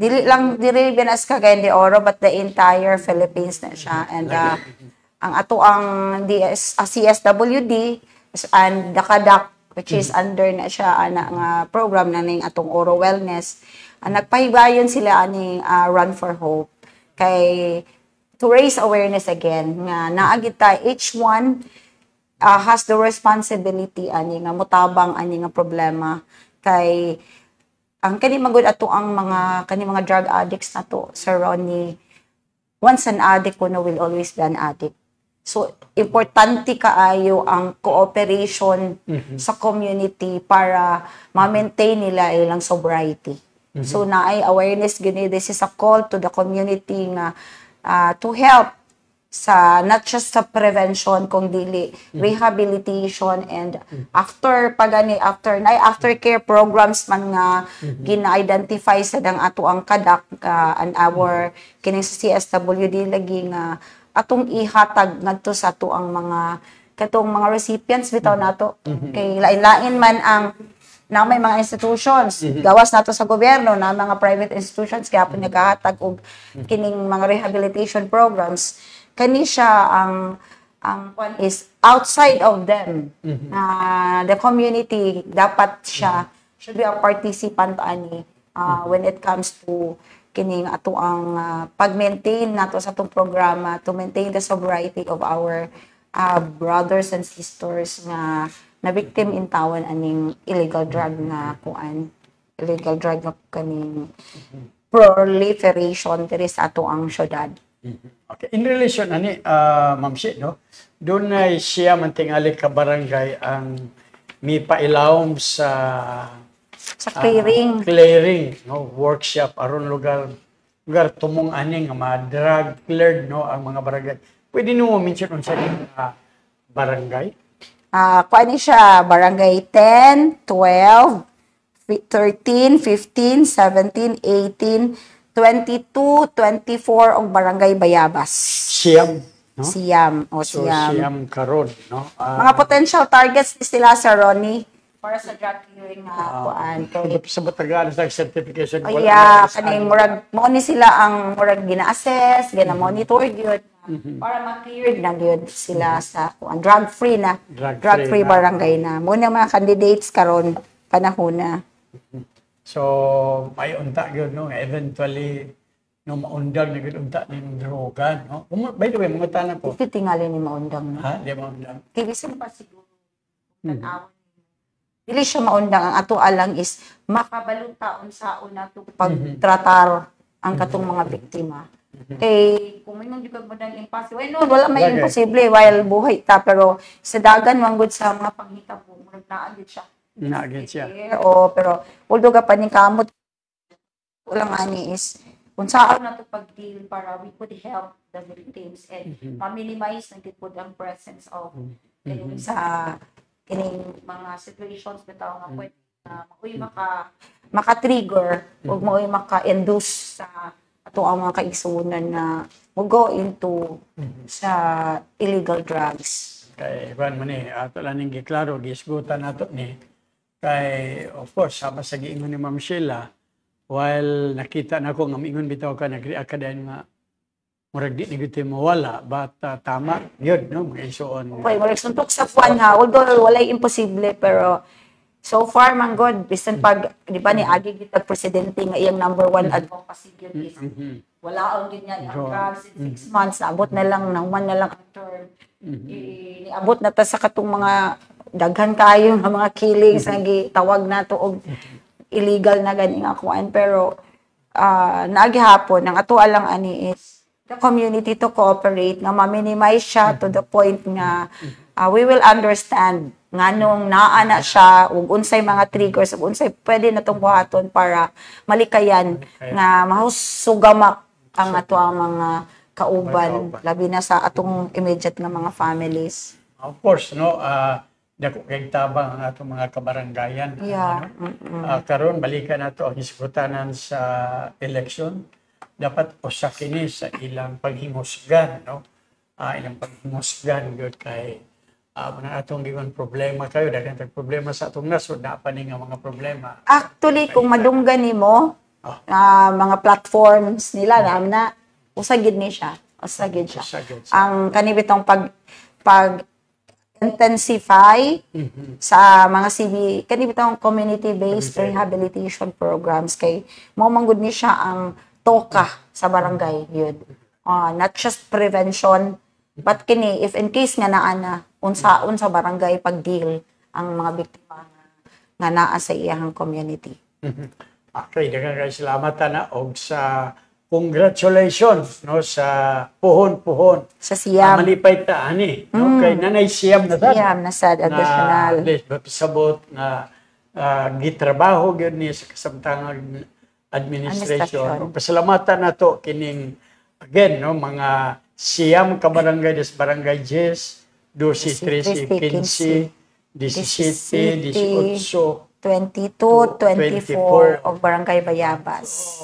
dili binas Cagayan de Oro but the entire Philippines na siya. And ang ato ang CSWD and the CADAC, which is under na siya nga program na ning atong Oro Wellness, nagpahigayon sila aning Run for Hope kay to raise awareness again nga naagit ta each one has the responsibility ani nga mutabang ani nga problema kay ang kani magud ato ang mga drug addicts nato, Sir Ronnie. Once an addict kuno will always be an addict. So importante kaayo ang cooperation sa community para ma-maintain nila ilang sobriety. So naay awareness gini, this is a call to the community nga to help sa not just sa prevention kung dili rehabilitation and after care programs man nga gina-identify sa dang ato ang CADAC and our kining sa CSWD lagi nga atong ihatag ngadto sa ato ang mga katong mga recipients bitaw nato kay lain-lain man ang na may mga institutions gawas nato sa gobyerno na mga private institutions kaya po nagahatag og kining mga rehabilitation programs kani siya ang one is outside of them. The community dapat siya should be a participant ani when it comes to kining ato ang pag-maintain nato sa atong programa to maintain the sobriety of our brothers and sisters nga na victim in tawon aning illegal drug na kaning proliferation diri sa ato ang syudad. Okay. In relation ani Ma'am Shi, no, doon ay siya man tingali ka barangay ang mipailawom sa clearing, no, workshop aron lugar tumong ani nga mga drug cleared, no, ang mga barangay. Pwede mo mention unsa ning barangay? Kuan ni siya barangay 10, 12, 13, 15, 17, 18, 22, 24 og barangay Bayabas. Siyam, no? Siyam. So siyam karon, no. Mga potential targets sila sa Ronnie para sa drug clearing kuan. Sa Batagan sa certification Kaning murag mo ni sila ang murag gina-assess, gina-monitor gyud para ma-clear na yun sila sa drug-free na, Drug-free drug-free na. barangay na. Muna mga candidates karon panahon na. So, may unta yun, no? Eventually, no, maundang na yun unta ng droga, no? By the way, mga tanan po. Ito tingali ni maundang. No? Ha? Di maundang. Kibisan pa siguro. Dili siya maundang. Ang ato alang is makabalong taon sa una to pagtratar ang katong mga biktima. Kay kung may nang jugag mo ng impossible, no, wala may Bagay. imposible while buhay ta, pero sa dagan manggod sa mga panghitabo, murag naagid siya. Naagid siya. O pero although ka paning kamot ulang ani is kung saan na to pag-deal para we could help the victims and ma-minimize na gid pud ang presence of kining sa kining mga situations bitaw nga pwede na maoy maka-trigger ug maoy maka-induce sa ato ang mga kaigsuonan na go into sa illegal drugs. Kay Juan man ato lang ning giklaro gisgutan nato ni kay of course sama sa giingon ni Ma'am Sheila while nakita na ko nga mingon bitaw ka nag-react ka din nga murag di nigiti mawala but tama yun no mga isuon. Okay, murag suntok sa puwan ha, although walay imposible pero so far man god bisan pag di ba ni agi gitag presidente nga iyang number 1 advocacy yun is wala ang ganyan ang drugs in 6 months abot na lang nang man na lang ang term. Niabot na ta sa katong mga daghan kayo nga mga killings nga gitawag nato og illegal na gani nga kuan pero naagihapon ang ato alang ani is the community to cooperate nga ma-minimize siya to the point nga we will understand nganong naa na siya ug unsay mga triggers ug unsay pwede natong buhaton para malikayan nga mahusugamak ang ato ang mga kauban labi na sa atong immediate nga mga families. Of course no dako kay tabang ang atong mga kabaranggayan. Yeah. Karon balikan nato ang hisgutanan sa election. Dapat usa kini sa ilang paghimusgan no. Ilang paghimusgan gyud kay mga atong gigon problema kayo daghan tag problema sa atong nasod na pa ni nga mga problema. Actually kung madunggan nimo mga platforms nila na usagid ni siya. Usagid siya. Usagid siya. Ang kanibitong pag intensify sa mga kanibitong community-based rehabilitation programs kay mo manggod ni siya ang toka sa barangay yun. Not just prevention but kini if in case nga naa na unsaon sa barangay pag-deal ang mga biktima nga naa sa iyang community. Okay, daghang kay salamat na og sa congratulations no sa puhon-puhon. Sa siyam. Malipay ta ani no kay nanay siyam na sad. Siyam na sad additional. Na pasabot na gitrabaho gyud ni sa kasamtangang administration. Pasalamatan nato kining again no mga siyam ka barangay des barangay Jess 12, 13, 15, 17, 18, 22, 24 og barangay Bayabas.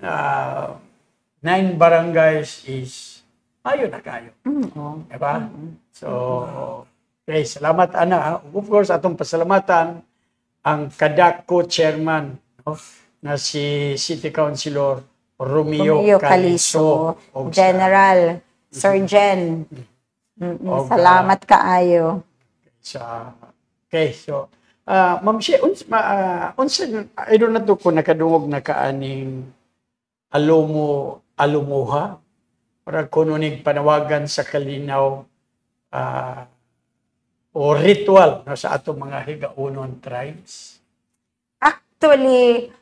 9 barangays is ayun na kayo. Diba? So, okay, salamat ana. Of course, atong pasalamatan ang Kadako chairman no, na si City Councilor Romeo Caliso. General, Surgeon. Salamat kaayo. Okay, so Ma'am Shea, unsa I don't know kung nakadungog na kaaning alumuha para kununig panawagan sa kalinaw o ritual no, sa atong mga higaunon tribes. Actually,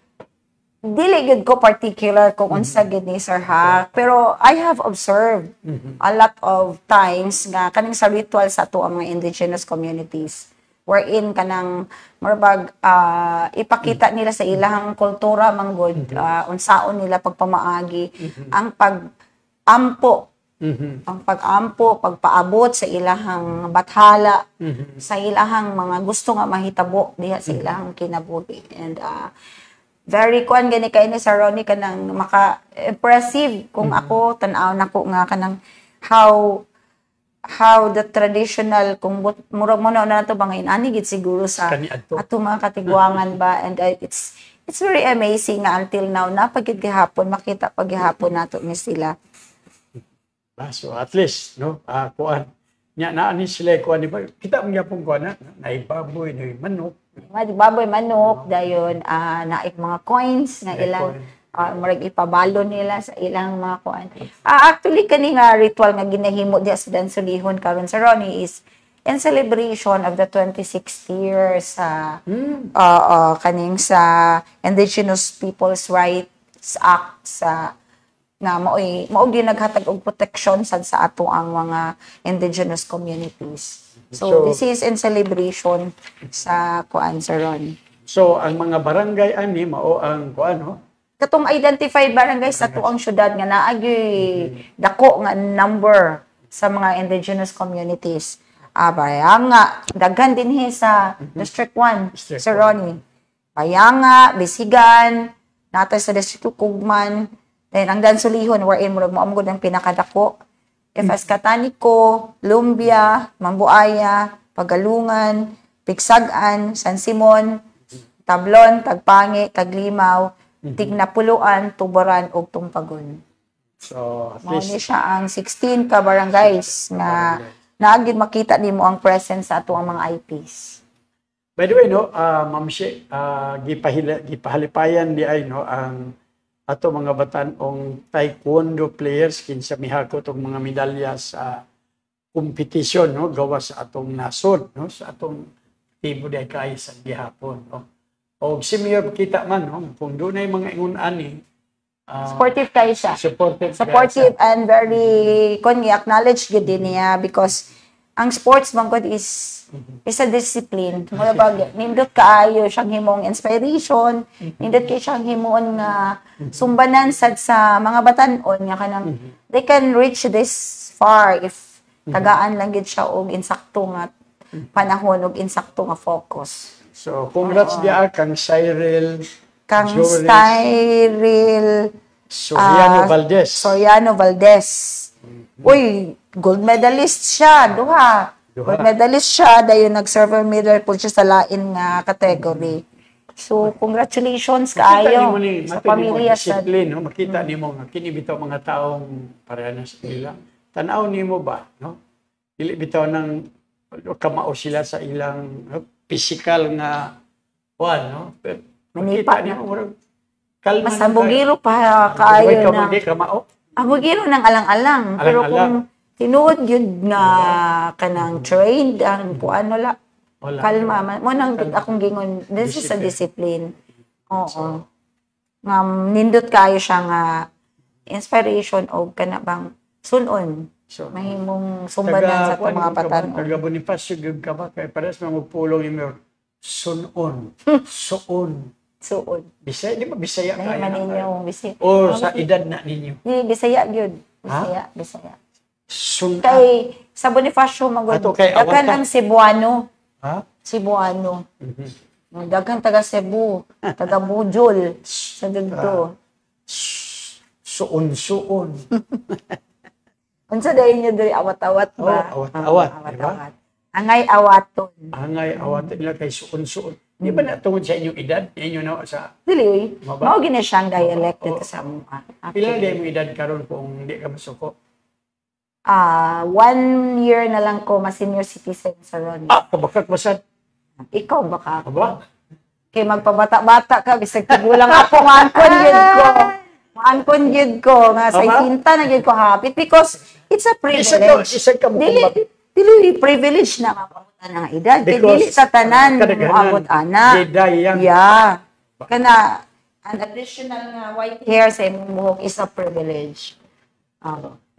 dili gid ko particular kung unsa gid ni Sir ha, pero I have observed a lot of times nga kaning sa ritual sa ato ang mga indigenous communities wherein kanang marbag ipakita nila sa ilahang kultura manggod unsaon nila pagpamaagi ang pag-ampo ang pag-ampo, pagpaabot sa ilahang bathala sa ilahang mga gusto nga mahitabo diha sa ilahang kinabuhi and very kuan gani kay ni Sir Ronnie kanang maka-impressive kung ako tan-aw nako nga kanang how the traditional kung murag mo na to bangin ani gid siguro sa ato mga katigwangan ba and it's very amazing nga until now napagid gihapon makita paghihapon nato ni sila. So at least, no, kuan. Nya naani sila kuan di ba? Kita ang yapong kuan na ibaboy, na manok. Baboy, manok, dayon naik mga coins nga ilang murag ipabalo nila sa ilang mga kuan. Actually kani nga ritual nga ginahimo diya sa Dansulihon karon sa Ronnie is in celebration of the 26th years kaning sa Indigenous Peoples' Rights Act sa na mao gyud naghatag og protection sa ato ang mga indigenous communities. So this is in celebration sa kuan sa Ron. So ang mga barangay ani mao ang kuan no. Katong identified barangay sa tuang syudad nga naagi dako nga number sa mga indigenous communities. Bayanga, daghan dinhi sa District 1 sa Ronnie. Bayanga, Bisigan, natay sa District 2 Kugman. Then, ang Dansulihon, wherein mo amgod ang pinakadako. FS Catanico, Lumbia, Mambuaya, Pagalungan, Pigsagan, San Simon, Tablon, Tagpangi, Taglimaw, Tignapuluan, Tuboran, ug Tumpagon. So, at Mao least, ni siya ang 16 ka barangays na naagid makita nimo ang presence sa ato ang mga IPs. by the way, no, Ma'am She, gipahalipayan di ay, no, ang ato mga batan-ong taekwondo players kinsa mihakot og mga medalya sa kompetisyon, no, gawa sa atong nasod, no, sa atong tibo di kay sa gihapon, no. Og senior kita man, no, kung dunay mga ingon ani Supportive kayo siya. supportive And very acknowledge gid din niya because ang sports bangkod is a discipline. Mura bag nindot kaayo siyang himong inspiration, nindot kay siyang himon nga sumbanan sad sa mga batan-on nga kanang they can reach this far if tagaan lang gid siya og insakto nga panahon og insakto nga focus. So congrats dia kang Cyril Kang Joris Cyril Soriano Valdez. Uy, gold medalist siya, duha. Gold medalist siya, dayon nag-silver medal po siya sa lain nga category. So, congratulations kaayo sa pamilya sa discipline, no? Makita nimo nga kini bitaw mga taong pareha na sa ila. Tan-aw nimo ba, no? Dili bitaw nang kamao sila sa ilang physical nga no? Pero makita nimo murag kalma. mas ambugiro pa kaayo na. Kamao. Ambugiro ng alang-alang. Pero kung tinuod yun nga kanang trained, ang kuan wala. Kalma. Mo nang akong gingon, this is a discipline. Oo. Nga nindot kayo siya nga inspiration o kana bang sunon. So, mahimong sumbanan sa itong mga patan. Taga Bonifacio gyud ka ba kay pares mga pulong imo sunon. Suon. Suon. Bisaya, di ba Bisaya Dahil man ninyo Bisaya. O sa edad na ninyo. Di, Bisaya gyud. Bisaya. Sun. Kay sa Bonifacio magod. Ato kay Daghan Awata. ang Cebuano. Ha? Cebuano. Daghan taga Cebu, taga Bujol sa dagto. Suon. Unsa dahil nyo diri awat-awat ba? Awat-awat, di ba? Angay awaton. Angay awat nila kay suon. Di ba natungod sa inyong edad? Inyo na sa Dili uy. Maba? Mao gini siyang dialect dito sa mga. Pila na mo edad karon kung di ka masuko? 1 year na lang ko ma-senior citizen sa Ron. Kabakak masad. Ikaw baka. Aba? Kay magpabata-bata ka bisag tigulang ako ngangkon gyud ko. Ngangkon gyud ko nga sa itinta na gyud ko hapit because it's a privilege. Isa ka mo Dili privilege na mapabutan nga edad. Kay dili sa tanan moabot ana. Yeah. Kana an additional nga white hair sa imong buhok is a privilege.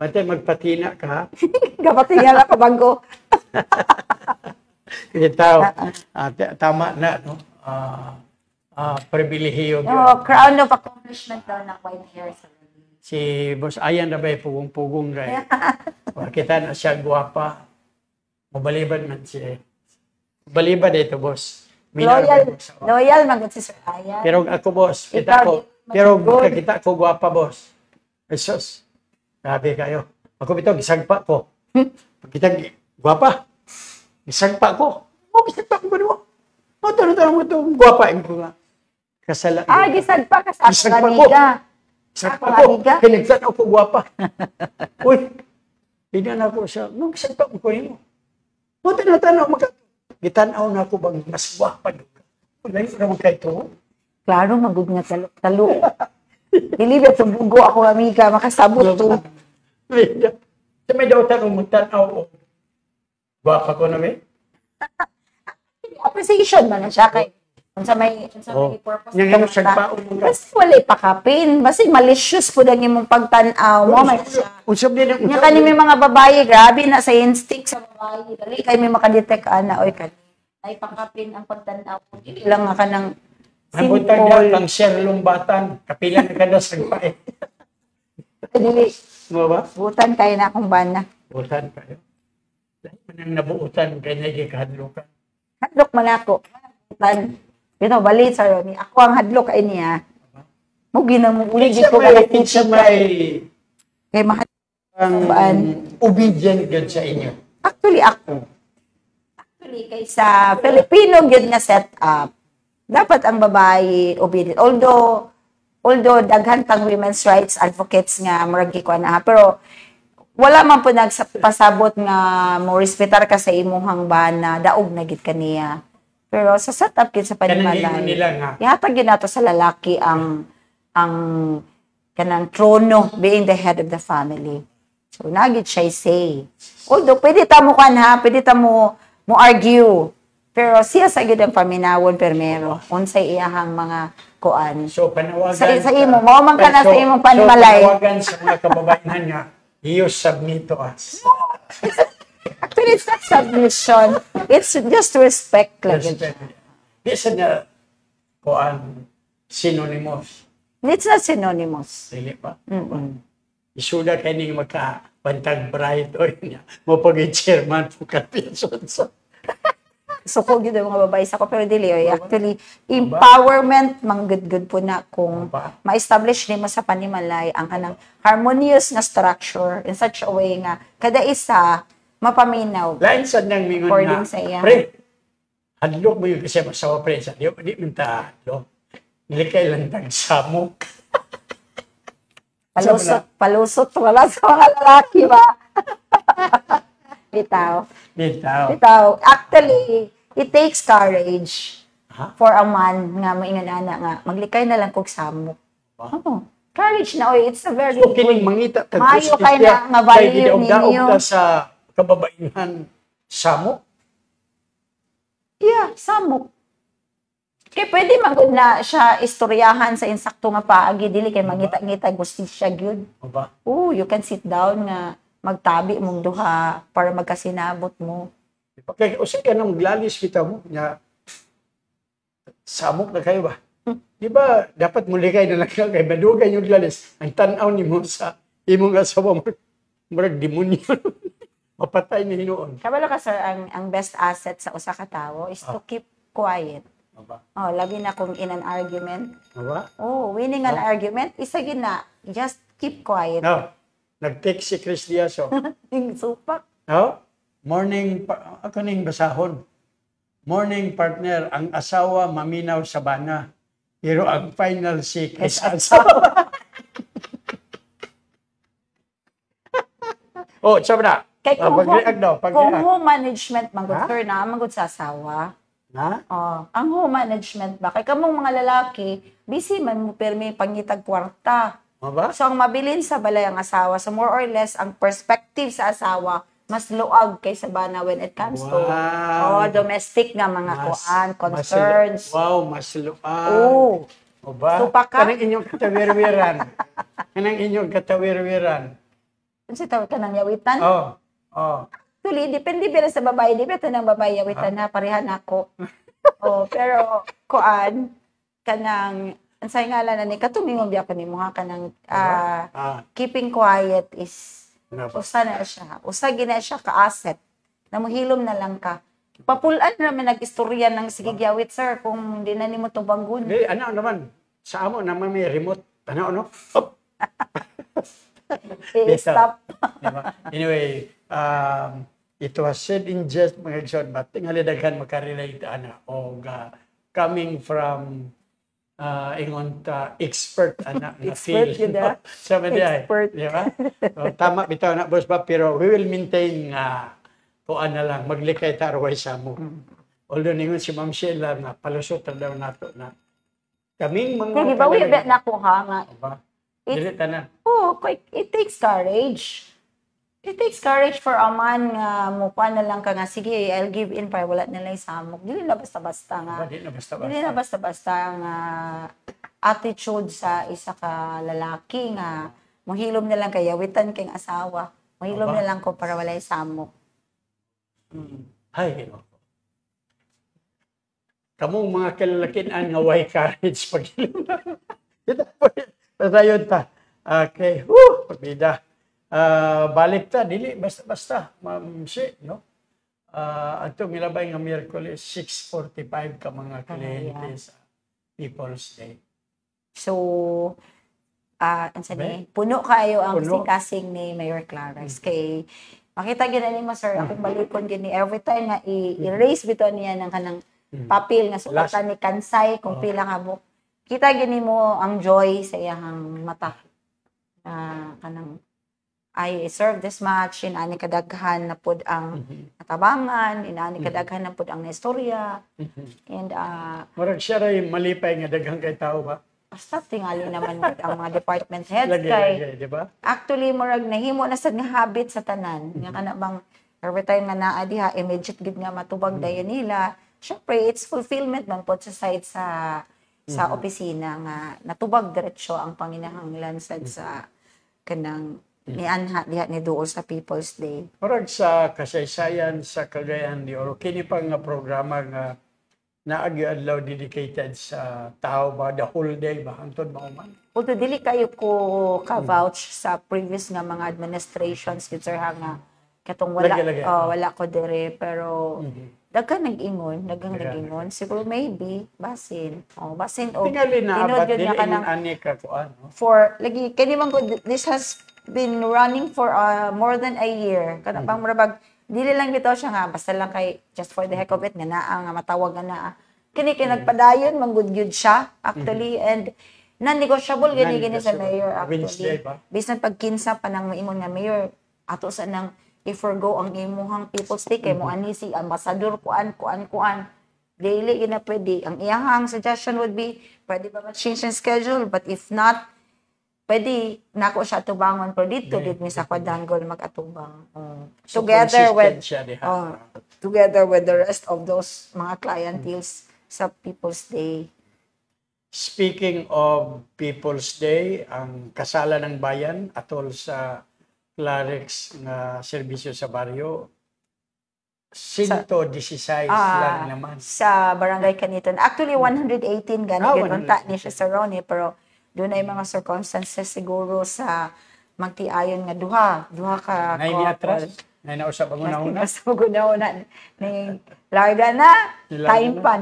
Pati magpatina ka. Gapatinga na kabago. Itaw, tama na, no? Pribilehiyo. Crown of accomplishment daw ng white hair sa Si Boss Ayan na ba pugong-pugong rin. Kita na siya guwapa. Mabalibad man siya. Balibad ito, Boss. Loyal magod si Sir Ayan. Pero ako, Boss, kita ko. Pero kita ko guwapa, Boss. Jesus. Grabe kayo. Ako bitaw, gisagpa ko. Kita guwapa. Gisagpa ko. Gisagpa ko ba naman? Tanong mo ito, guwapain ko nga. Kasala. Gisagpa ka sa Gisagpa ko. amiga. Gisagpa ko. Kinagsan ako guwapa. Uy, Tingnan ako siya, nung isang taon ko yun. Buti na tanaw, gitanaw na ako bang mas wapad ka. Wala yung naman kayo ito. Klaro, magod nga talo. Dilibet, bugo ako, amiga, makasabot to. Sa may daw tanong mo, tanaw, wapa ko na may? Appreciation man na siya kay sa may purpose. Yung siyang paon mo. Basta wala pakapin. Basta malicious po lang yung pagtanaw mo. Usap din ang Nya kani may mga babae, grabe na sa instinct sa babae. Dali kay may makadetect ana oy kani. Ay pakapin ang pagtanaw. Dili lang nga kanang ang buntag simple. lang share lumbatan. Kapilan na kada sa pae. Dili. Mo ba? Butan kay na akong bana. Butan kayo. Dahil man ang nabuutan kay nagikahadlukan. Hadlok man ako. Butan. Ito, balit sa Ronnie. Ako ang hadlok kay niya. Mo ginamuli Kinsa ko may kay mahal ang obedient gan sa inyo. Actually kaysa Filipino gyud nga setup. Dapat ang babae obedient. Although daghan tang women's rights advocates nga murag gikuan na pero wala man po nagpasabot nga mo respetar ka sa imong bana, daog na gid kaniya. Pero sa setup gid sa panimalay. Ihatag gyud nato sa lalaki ang kanang trono being the head of the family. So nagit siya say. Although pwede ta mo pwede ta mo argue. Pero siya sa gid ang paminawon permero unsay iyahang mga kuan. So panawagan sa imo mo man kana sa imong panimalay. So panawagan sa mga kababaihan nga, you submit to us. Actually, it's not submission. It's just respect. Di sa na kuan synonymous. It's not synonymous. Dili pa. Isuda kay ning magkapantag bright o niya. Mo pag-chairman po kapison. So, kung yun yung mga babae sa ko, pero dili, actually, empowerment, good po na kung ma-establish nimo sa panimalay ang kanang harmonious na structure in such a way nga, kada isa, mapaminaw. Lain sa nang mingon According na, sa iya. pre, hadlok mo yung kasi masawa pre, sa di minta hadlok. Nilikay lang tag-samok. Palusot, wala sa mga lalaki ba? Bitaw. Actually, it takes courage for a man nga mainganana nga maglikay na lang kog samok. Courage na oy, it's a very so, kining mangita mayo kay na nga value ninyo sa kababaihan samok. Yeah, samok. Kaya pwede magud na siya istoryahan sa insakto nga paagi dili kay mangita-ngita gustisya gyud. Oh, you can sit down nga magtabi mong duha para magkasinabot mo. Kaya usay ka nang maglalis kita mo nya samok na kayo ba? Di ba dapat mulikay na lang kay madugay yung lalis ang tan-aw nimo sa imong asawa mo murag demonyo. Mapatay ni hinuon. Kabalo ka sir, ang best asset sa usa ka tawo is to keep quiet. Labi na kung in an argument. Winning an argument, isa gid na, just keep quiet. Nag-text si Chris Diaz. Supak. Morning, ako ning basahon. Morning partner, ang asawa maminaw sa bana. Pero ang final say kay sa asawa. Sabi na. Kay kung pag home management manggod sir na manggod sa asawa. Ang home management ba kay kamong mga lalaki busy man mo permi pangitag kwarta. So ang mabilin sa balay ang asawa, so more or less ang perspective sa asawa mas luag kaysa bana when it comes to domestic nga mga concerns. Mas luag. Supaka. Kanang inyong katawir-wiran. Kasi tawag ka ng yawitan? Actually, depende ba sa babae. Di ba ito ng babae yawitan na parehan ako. Pero, kanang, ang say nga lang na ni, katumingong biya ko ni mga kanang, keeping quiet is, usa na siya. Usa gina siya ka-asset. Na mohilom na lang ka. Papulan naman nag-istorya ng sige yawit, sir, kung hindi na ni mo tubanggun. Ano naman, sa amo naman may remote. Ano? Stop. Anyway, it was said in jest mga igsoon, but tingali daghan makarelate coming from ingon ta expert ana nga Expert feel. yun, ah. Sabi niya, Expert. di ba? So, tama bitaw na boss ba, pero we will maintain kuan na lang maglikay tarway sa mo. Although ningon si Ma'am Sheila na palusot na daw nato na kaming mga Sige, bawi ba na ko ha nga. Ba? Dili tanan. It takes courage. It takes courage for a man nga mukha na lang ka nga, sige, I'll give in para wala na lang samok. Dili na basta-basta nga. Dili na basta-basta. Dili na basta-basta nga attitude sa isa ka lalaki nga mohilom na lang kaya witan kang asawa. Mohilom na lang ko para wala samok. Hay, kamong mga kalalakinan nga way courage pag ito po, patayon ta. Okay, pabida. Balik ta, dili, basta-basta, Ma'am Si, no? Atong milabay nga Miyerkules, 6:45 ka mga kliyente sa People's Day. So, puno kayo ang Puno. kasing ni Mayor Clarice. Kay, makita gina ni mo, sir, akong balikon gini, every time nga i-erase bito niya ng kanang papel nga sulatan ni Kansay, kung pila nga book. Kita gini mo ang joy sa iyang mata. Kanang, I serve this much, inaani kadaghan na pud ang natabangan, inaani kadaghan na pud ang istorya. And, Murag siya ray malipay nga daghang kay tao ba? basta tingali naman ang mga department heads Lagi, kay di ba? actually murag nahimo na sad nga habit sa tanan nga kana bang every time nga naa diha immediate gid nga matubag dayon nila. Syempre it's fulfillment man pod sa side sa opisina nga natubag diretso ang panginahanglan sad sa kanang nianha diha ni duol sa People's Day. Murag sa kasaysayan sa Cagayan de Oro, kini pa nga programa nga naagi adlaw dedicated sa tao ba the whole day ba hangtod mauman. Although dili kayo ko ka-vouch sa previous nga mga administrations gid sir ha nga katong wala Lagi. wala ko dire pero daghang nag-ingon siguro maybe basin Tingali na tinod abat yun dili nga kanang ani ka kuan, no? for lagi kani man ko this has been running for more than a year kada pang murabag dili lang bitaw siya nga basta lang kay just for the heck of it nga naa nga matawag nga naa kini nagpadayon manggud siya actually and non-negotiable gini sa mayor Wednesday actually ba? bisan pag kinsa pa nang maimong nga mayor ato sa nang i-forgo ang imuhang People's Day kay mo ani si ambassador kuan daily gina pwede ang iyahang suggestion would be pwede ba ma-change ang schedule but if not pwede nako siya tubangon pero dito dito mi sa Quadrangol mag-atubang So, together with consistent siya diha. together with the rest of those mga clienteles sa People's Day. Speaking of People's Day, ang kasalan ng bayan atol sa Clarix nga serbisyo sa baryo 116 lang naman. Sa Barangay Caniton. Actually, 118 ganun unta ni siya sa Ronnie, pero doon ay mga circumstances siguro sa magtiayon nga duha ka Nay ni atras, nay na usab ang una-una. Mas una ning larga na, time pa.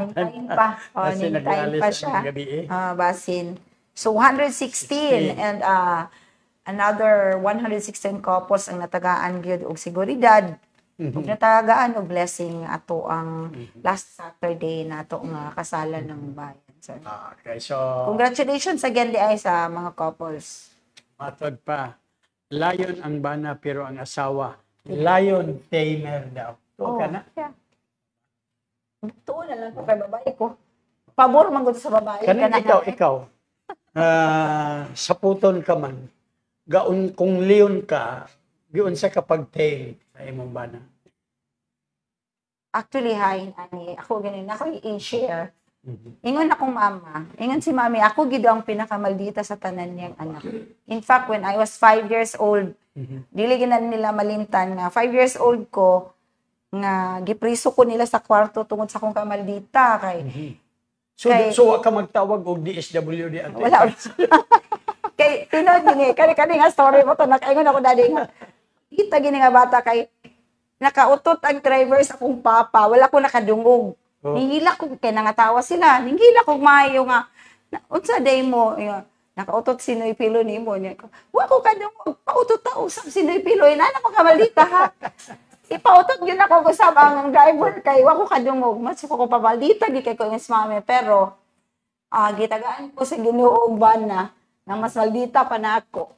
Kasi Ning time nag-aalis pa ang siya. gabi eh. Basin. So 116 and another 116 couples ang natagaan gyud og seguridad. Ug natagaan og blessing ato ang last Saturday na ato nga kasalan ng bayan. So, Okay, so congratulations again di ay sa mga couples. matod pa. Lion ang bana pero ang asawa lion tamer daw. Tuo ka na? Yeah. Tuo na lang ko kay babae ko. Pabor man gud sa babae Kanang kana. ikaw. Sa puton ka man. Gaon kung leon ka, giun sa kapag tame sa imong bana. Actually, ani ako ganin ako i-share. Ingon akong mama. Ingon si mami, ako gid ang pinakamaldita sa tanan niyang anak. In fact, when I was 5 years old, dili ginan nila malimtan nga 5 years old ko nga gipriso ko nila sa kwarto tungod sa akong kamaldita kay So wa ka magtawag og DSWD ato. wala. Kay tinod gini, kani nga story mo to nakaingon ako dali nga. Kita gini nga bata kay nakautot ang driver sa akong papa, wala ko nakadungog. Ningila ko kay nangatawa sila. Ningila ko maayo nga unsa day mo nakautot sinoy pilo nimo niya. Wa ko kadungog, pautot ta usab sinoy pilo ina na ko kamaldita ha. Ipautot yun ako usab ang driver kay wa ko kadungog. Mas ko pamaldita di kay ko mas mami pero Gitagaan ko sa Ginoo bana na mas maldita pa na ako.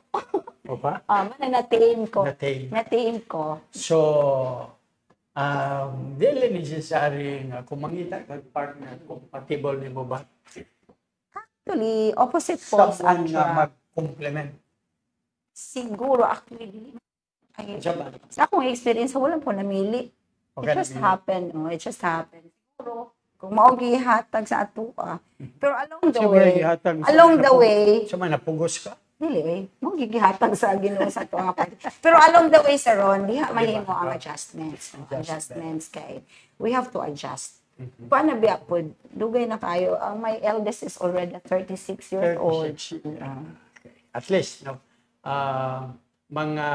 O ba? Natain ko. Natain. Natain ko. So, dili necessary nga kung mangita kag partner, compatible ni mo ba? Actually, opposite po sa Someone nga mag-complement. siguro actually. Sa ba? Sa akong experience, wala po namili. Okay, It just namili. happened. It just happened. Siguro, kung maugi hatag sa ato Pero along the Siguro way, gihatag sa along the napugos- way, Sa man napugos ka? dili, maugi gihatag sa Ginoo sa ato Pero along the way, Sir Ron, diha mahimo ang adjustments. Adjustments kay we have to adjust. Paano biya po? Dugay na kayo. Ang my eldest is already 36 years old. 36. At least, no? Mga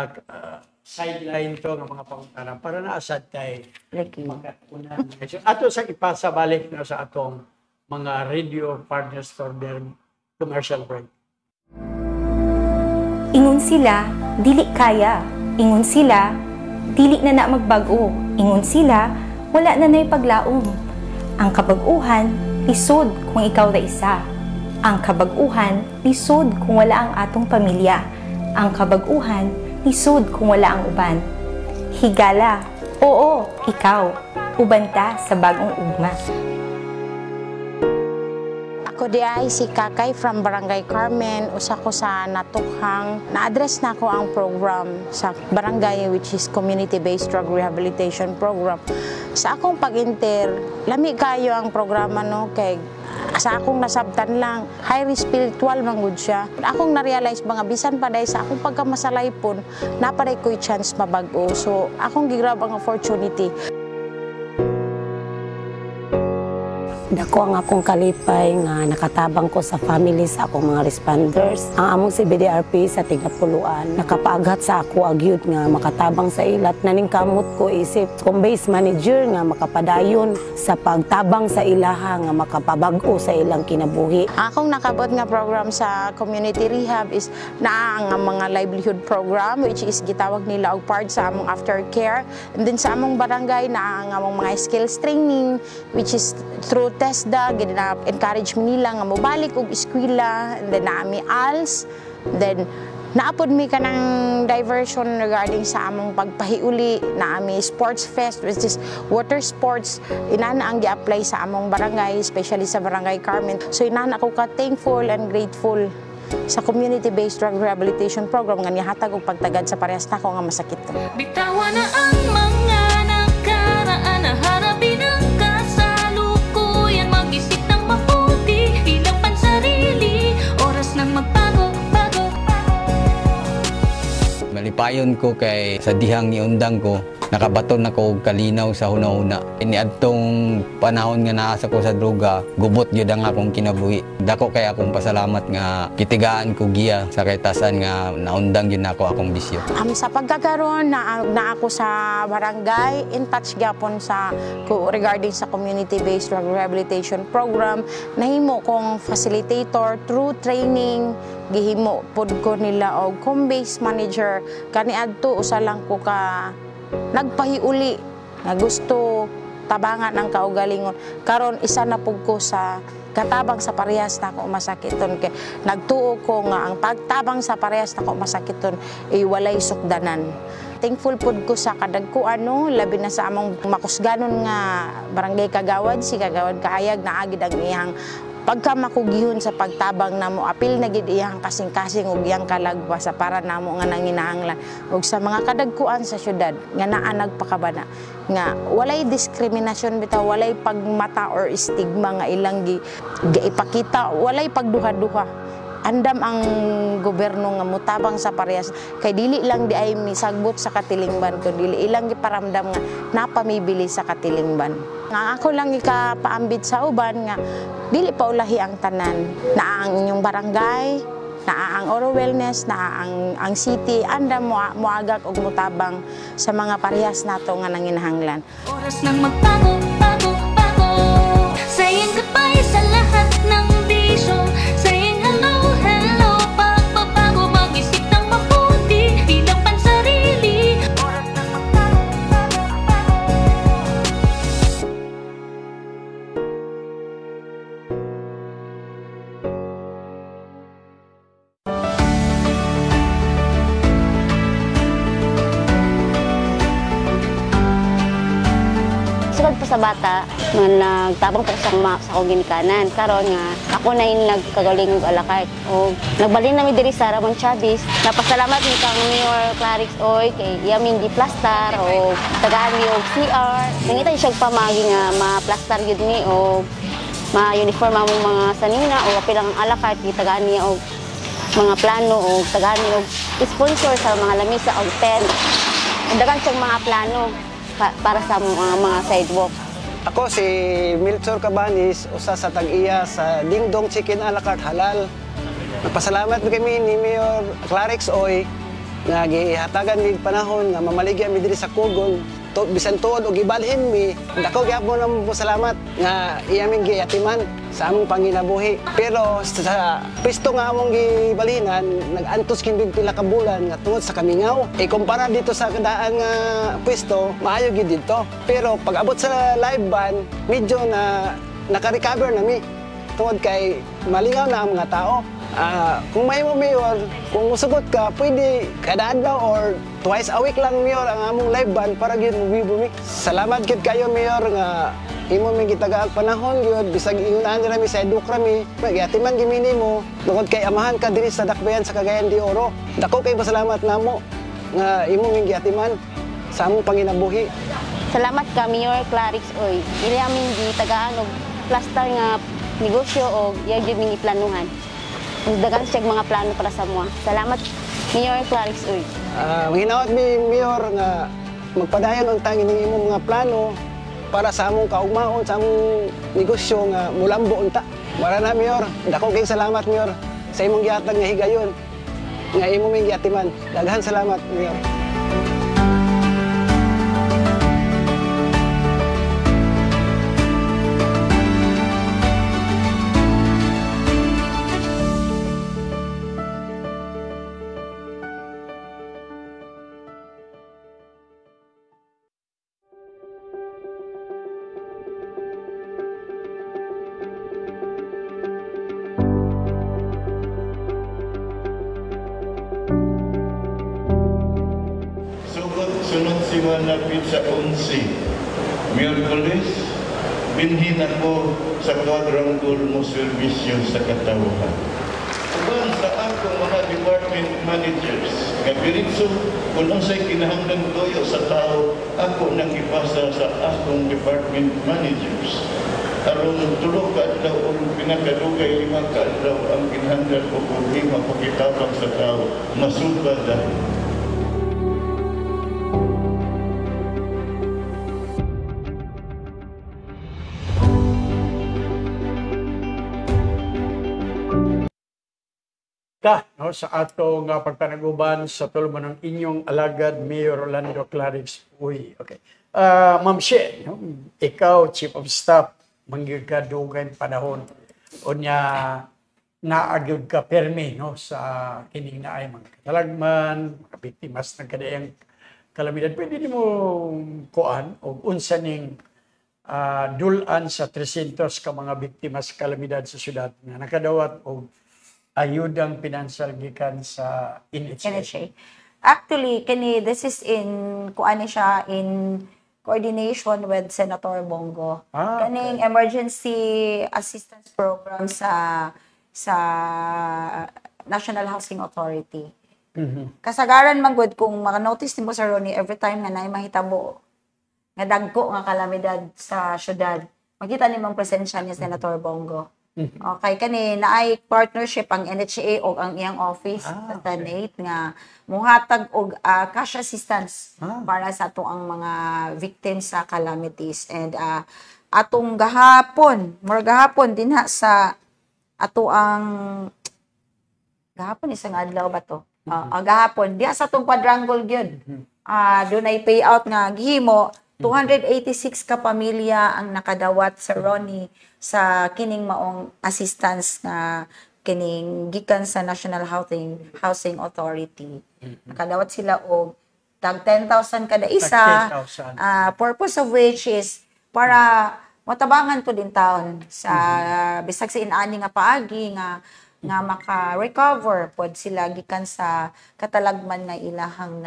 sideline to ng mga pangutaran para naasad kay Like, magkatunan. So, ato sa ipasa balik no, sa atong mga radio partners for their commercial break. Ingon sila, dili kaya. Ingon sila, dili na na magbago. Ingon sila, wala na na'y paglaom. Ang kabag-uhan, lisod kung ikaw ra isa. Ang kabag-uhan, lisod kung wala ang atong pamilya. Ang kabag-uhan, lisod kung wala ang uban. Higala, oo, ikaw. Ubanta sa bagong ugma. Ako di ay si Kakay from Barangay Carmen. Usa ko sa natukhang na-address na ko ang program sa barangay which is Community-Based Drug Rehabilitation Program. Sa akong pag-inter, lami kayo ang programa no kay sa akong nasabtan lang, highly spiritual man gud siya. Akong na-realize mga bisan pa dahil sa akong pagkamasalaypon, napaday ko'y chance mabag-o. So akong gigrab ang opportunity. Dako ang akong kalipay nga nakatabang ko sa family sa akong mga responders. Ang among si BDRP sa tigapuluan, nakapaaghat sa ako agyud nga makatabang sa ilat. Naningkamot ko isip kung base manager nga makapadayon sa pagtabang sa ilaha nga makapabag-o sa ilang kinabuhi. Akong nakabot nga program sa community rehab is naa ang mga livelihood program which is gitawag nila og part sa among aftercare. And then sa among barangay naa ang among mga skills training which is through TESDA, gina-encourage mi nila nga mobalik og eskwela, and then naami ALS, then naapod mi ka ng diversion regarding sa among pagpahiuli, naami sports fest which is water sports, inana ang gi-apply sa among barangay, especially sa Barangay Carmen. So inana ko ka thankful and grateful sa community-based drug rehabilitation program nga nihatag og pagtagad sa parehas nako nga masakit. Bitawan na ang mga nakaraan na harapin ang kasalukuyan, mag-isip ng mabuti, bilang pansarili, oras nang magbago. Malipayon ko kay sa dihang niundang ko, nakabaton na ko og kalinaw sa huna-huna. Iniadtong panahon nga naasa ko sa droga, gubot gyud ang akong kinabuhi. Dako kay akong pasalamat nga kitigaan ko giya sa kaytasan nga naundang gyud nako akong bisyo. Sa pagkakaroon na ako sa barangay, in touch gyapon sa regarding sa community-based drug rehabilitation program, nahimo kong facilitator through training, gihimo pod ko nila og home-based manager. Kaniadto usa lang ko ka nagpahiuli nga gusto tabangan ang kaugalingon. Karon isa na pug ko sa katabang sa parehas na ako masakiton kay nagtuo ko nga ang pagtabang sa parehas na ako masakiton ay walay sukdanan. Thankful pud ko sa kadagkuan no, labi na sa among makusganon nga barangay Kagawad, si Kagawad Kahayag naagid ang iyang pagka makugihon sa pagtabang namo, apil na gid iyang kasing-kasing ug iyang kalagwa sa para namo nga nanginahanglan ug sa mga kadagkuan sa syudad nga naa nagpakabana nga walay diskriminasyon bitaw, walay pagmata or stigma nga ilang ipakita, walay pagduha-duha. Andam ang gobyerno nga mutabang sa parehas kay dili lang di ay misagbot sa katilingban kun dili ilang giparamdam nga napamibili sa katilingban. Nga ako lang ikapaambit sa uban nga dili pa ulahi ang tanan, naa ang inyong barangay, naa ang Oro Wellness, naa ang city, andam moagak og mutabang sa mga parehas nato nga nanginahanglan. Oras nang magbago, bago. Saying goodbye sa lahat ng bisyo. Saying hello, pagbabago, mag-isip ng mabuti, bilang pansarili. Oras nang magbago. sa bata nga nagtabang po sa akong ginikanan. Karon nga ako na yung nagkagaling og alakay. O nagbalin nami diri sa Ramon Chavez. Napasalamat ni kang Mayor Clarix Oy kay Yamin di plastar o tagaan ni og CR. Nangita siya pamagi nga ma-plastar gyud ni og ma-uniform ang mga sanina o apilang alakay tagaan niya og mga plano o tagaan niya og sponsor sa mga lamisa og tent. Dagan siyang mga plano para sa mga sidewalk. Ako si Milchor Cabanis, usa sa tag-iya sa Dingdong Chicken a la carte halal. Nagpasalamat kami ni Mayor Clarix Oy nga gihatagan mig panahon nga mamaligya mi diri sa Kugon. Bisan tuod og ibalhin mi, dako gyapon ang salamat nga iya ming giatiman sa among panginabuhi. Pero sa pisto nga among gibalhinan, nag-antos kindig pila ka bulan nga tungod sa kamingaw. Kumpara dito sa kadaan nga pwesto, maayo gid dito. Pero pag abot sa live band, medyo na naka-recover na mi. Tungod kay malingaw na ang mga tao. Kung may mo Mayor, kung musugot ka, pwede kada adlaw or twice a week lang Mayor ang among live band para gyud bumi. Salamat gid kayo Mayor nga imo mi gitagaag panahon gyud bisag ingunahan dira mi sa edukra mi. Magyatiman gimini mo tungod kay amahan ka diri sa dakbayan sa Cagayan de Oro. Dako kay pasalamat namo nga imo mi giyatiman sa among panginabuhi. Salamat ka Mayor Clarix Oy. Dili amin gitagaan og plastar nga negosyo og iya gyud ming iplanuhan. Dagan siya mga plano para sa mga. Salamat, Mayor Clarix Oy. Hinawat mi, Mayor, nga magpadayon ang tangin ng imong mga plano para sa among kaugmaon, sa among negosyo nga mulambo unta. Wala na, Mayor. Dako kay salamat, Mayor, sa imong gihatag nga higayon, nga imong may giatiman. Daghan salamat, Mayor. Sunod si malapit sa 11, Miyerkules, binhin ako sa quadrangle mo serbisyo sa katawhan. Uban sa akong mga department managers, kapiritso, kung unsay kinahanglan toyo sa tao, ako nakipasa sa akong department managers. Aron tulo ka adlaw o pinakadugay 5 ka adlaw ang kinahanglan ko kung di mapakitabang sa tao, masubad dahil. No, sa atong pagpanaguban sa tulman ng inyong alagad Mayor Orlando Clarix Uy. Okay. Ma'am She, no? Ikaw Chief of Staff, mangyud ka dugay panahon o niya naagyud ka permi no sa kining naay mga katalagman, mga biktimas ng kadayang kalamidad. Pwede nimo kuan o unsa ning dulan sa 300 ka mga biktimas kalamidad sa syudad nga nakadawat og ayudang financial gikan sa NHA. Actually, this is kuan siya in coordination with Senator Bongo. Kaning emergency assistance program sa National Housing Authority. Kasagaran man gud kung maka-notice nimo sa Ronnie every time nga naay mahitabo nga dagko nga kalamidad sa syudad, makita nimong presensya ni Senator Bongo. Okay, kani naay partnership ang NHA o ang iyang office sa Senate nga muhatag og cash assistance para sa ato ang mga victims sa calamities. And atong gahapon dinha sa ato ang gahapon isang adlaw ba to? Gahapon diha sa atong quadrangle gyud. Dunay payout nga gihimo 286 ka pamilya ang nakadawat sa Ronnie sa kining maong assistance na kining gikan sa National Housing Authority. Nakadawat sila og tag 10,000 kada isa. Purpose of which is para matabangan po din taon sa bisag sa inani nga paagi nga maka-recover pod sila gikan sa katalagman nga ilahang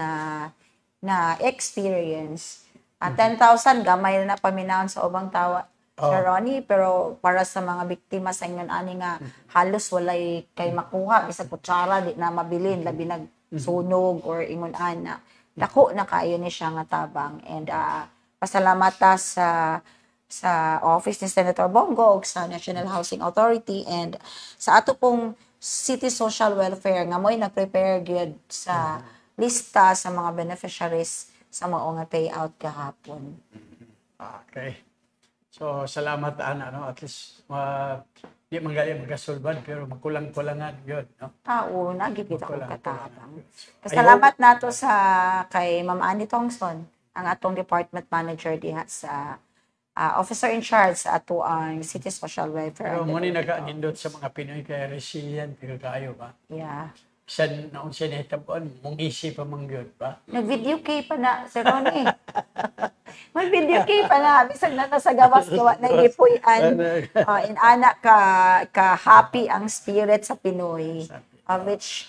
na experience. 10,000 gamay na paminahon sa ubang tawa. Sir Ronnie, pero para sa mga biktima sa ingon ani nga halos walay kay makuha bisag kutsara di na mabilin labi nagsunog or ingon ana. Dako na kaayo ni siya nga tabang, and pasalamat ta sa office ni Senator Bongo ug sa National Housing Authority and sa ato pong City Social Welfare nga mo'y nag-prepare gyud sa lista sa mga beneficiaries sa mao nga payout kahapon. Okay. So, salamat, Ana, no? At least, di man gaya magasulban, pero makulang-kulangan yun, no? Oo, nagkikita ko katabang. Kasalamat nato sa kay Ma'am Annie Tongson, ang atong department manager diha sa officer in charge sa ato ang City Social Welfare. Pero muna nag-anindot sa mga Pinoy kaya resilient, pero kayo ba? Yeah. San naon siya nahitabuan, mong isip pa mang yun ba? Nag-video kay pa na, Sir Ronnie. Mag-video kay pa na, bisag na nasa gawas gawa na ipuyan. Inana ka happy ang spirit sa Pinoy. Which,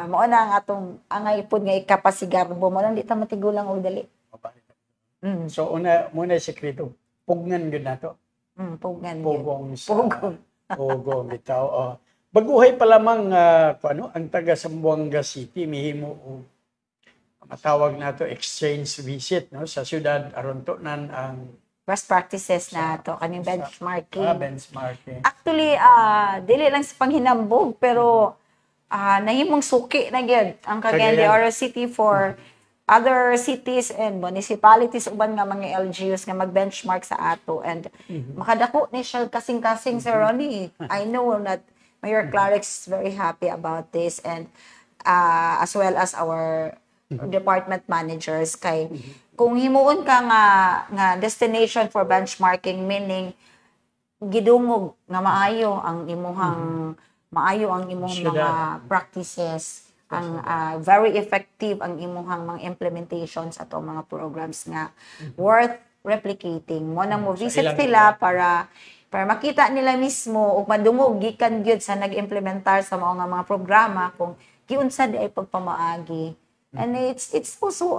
mao na ang atong angay pod nga ikapasigarbo mo lang di ta matigulang og dali. So muna sekreto, pugnan gyud nato. Pugnan. Pugong bitaw. Baguhay pa lamang ang taga Zamboanga City mihimo og matawag nato exchange visit no sa syudad aron to nan ang best practices na to kaning benchmarking. Benchmarking. Actually dili lang sa panghinambog pero nahimong suki na gyud ang Cagayan de Oro City for other cities and municipalities uban nga mga LGUs nga mag-benchmark sa ato, and makadako ni siya kasing-kasing, Sir Ronnie. I know that Mayor Clarix is very happy about this, and as well as our department managers kay kung himuon ka nga destination for benchmarking, meaning gidungog nga maayo ang imong mga practices, ang very effective ang imuhang mga implementations ato mga programs nga worth replicating. Mo nang mo visit sila para makita nila mismo ug madungog gikan gyud sa nag-implementar sa mga programa kung giunsa di ay pagpamaagi. And it's also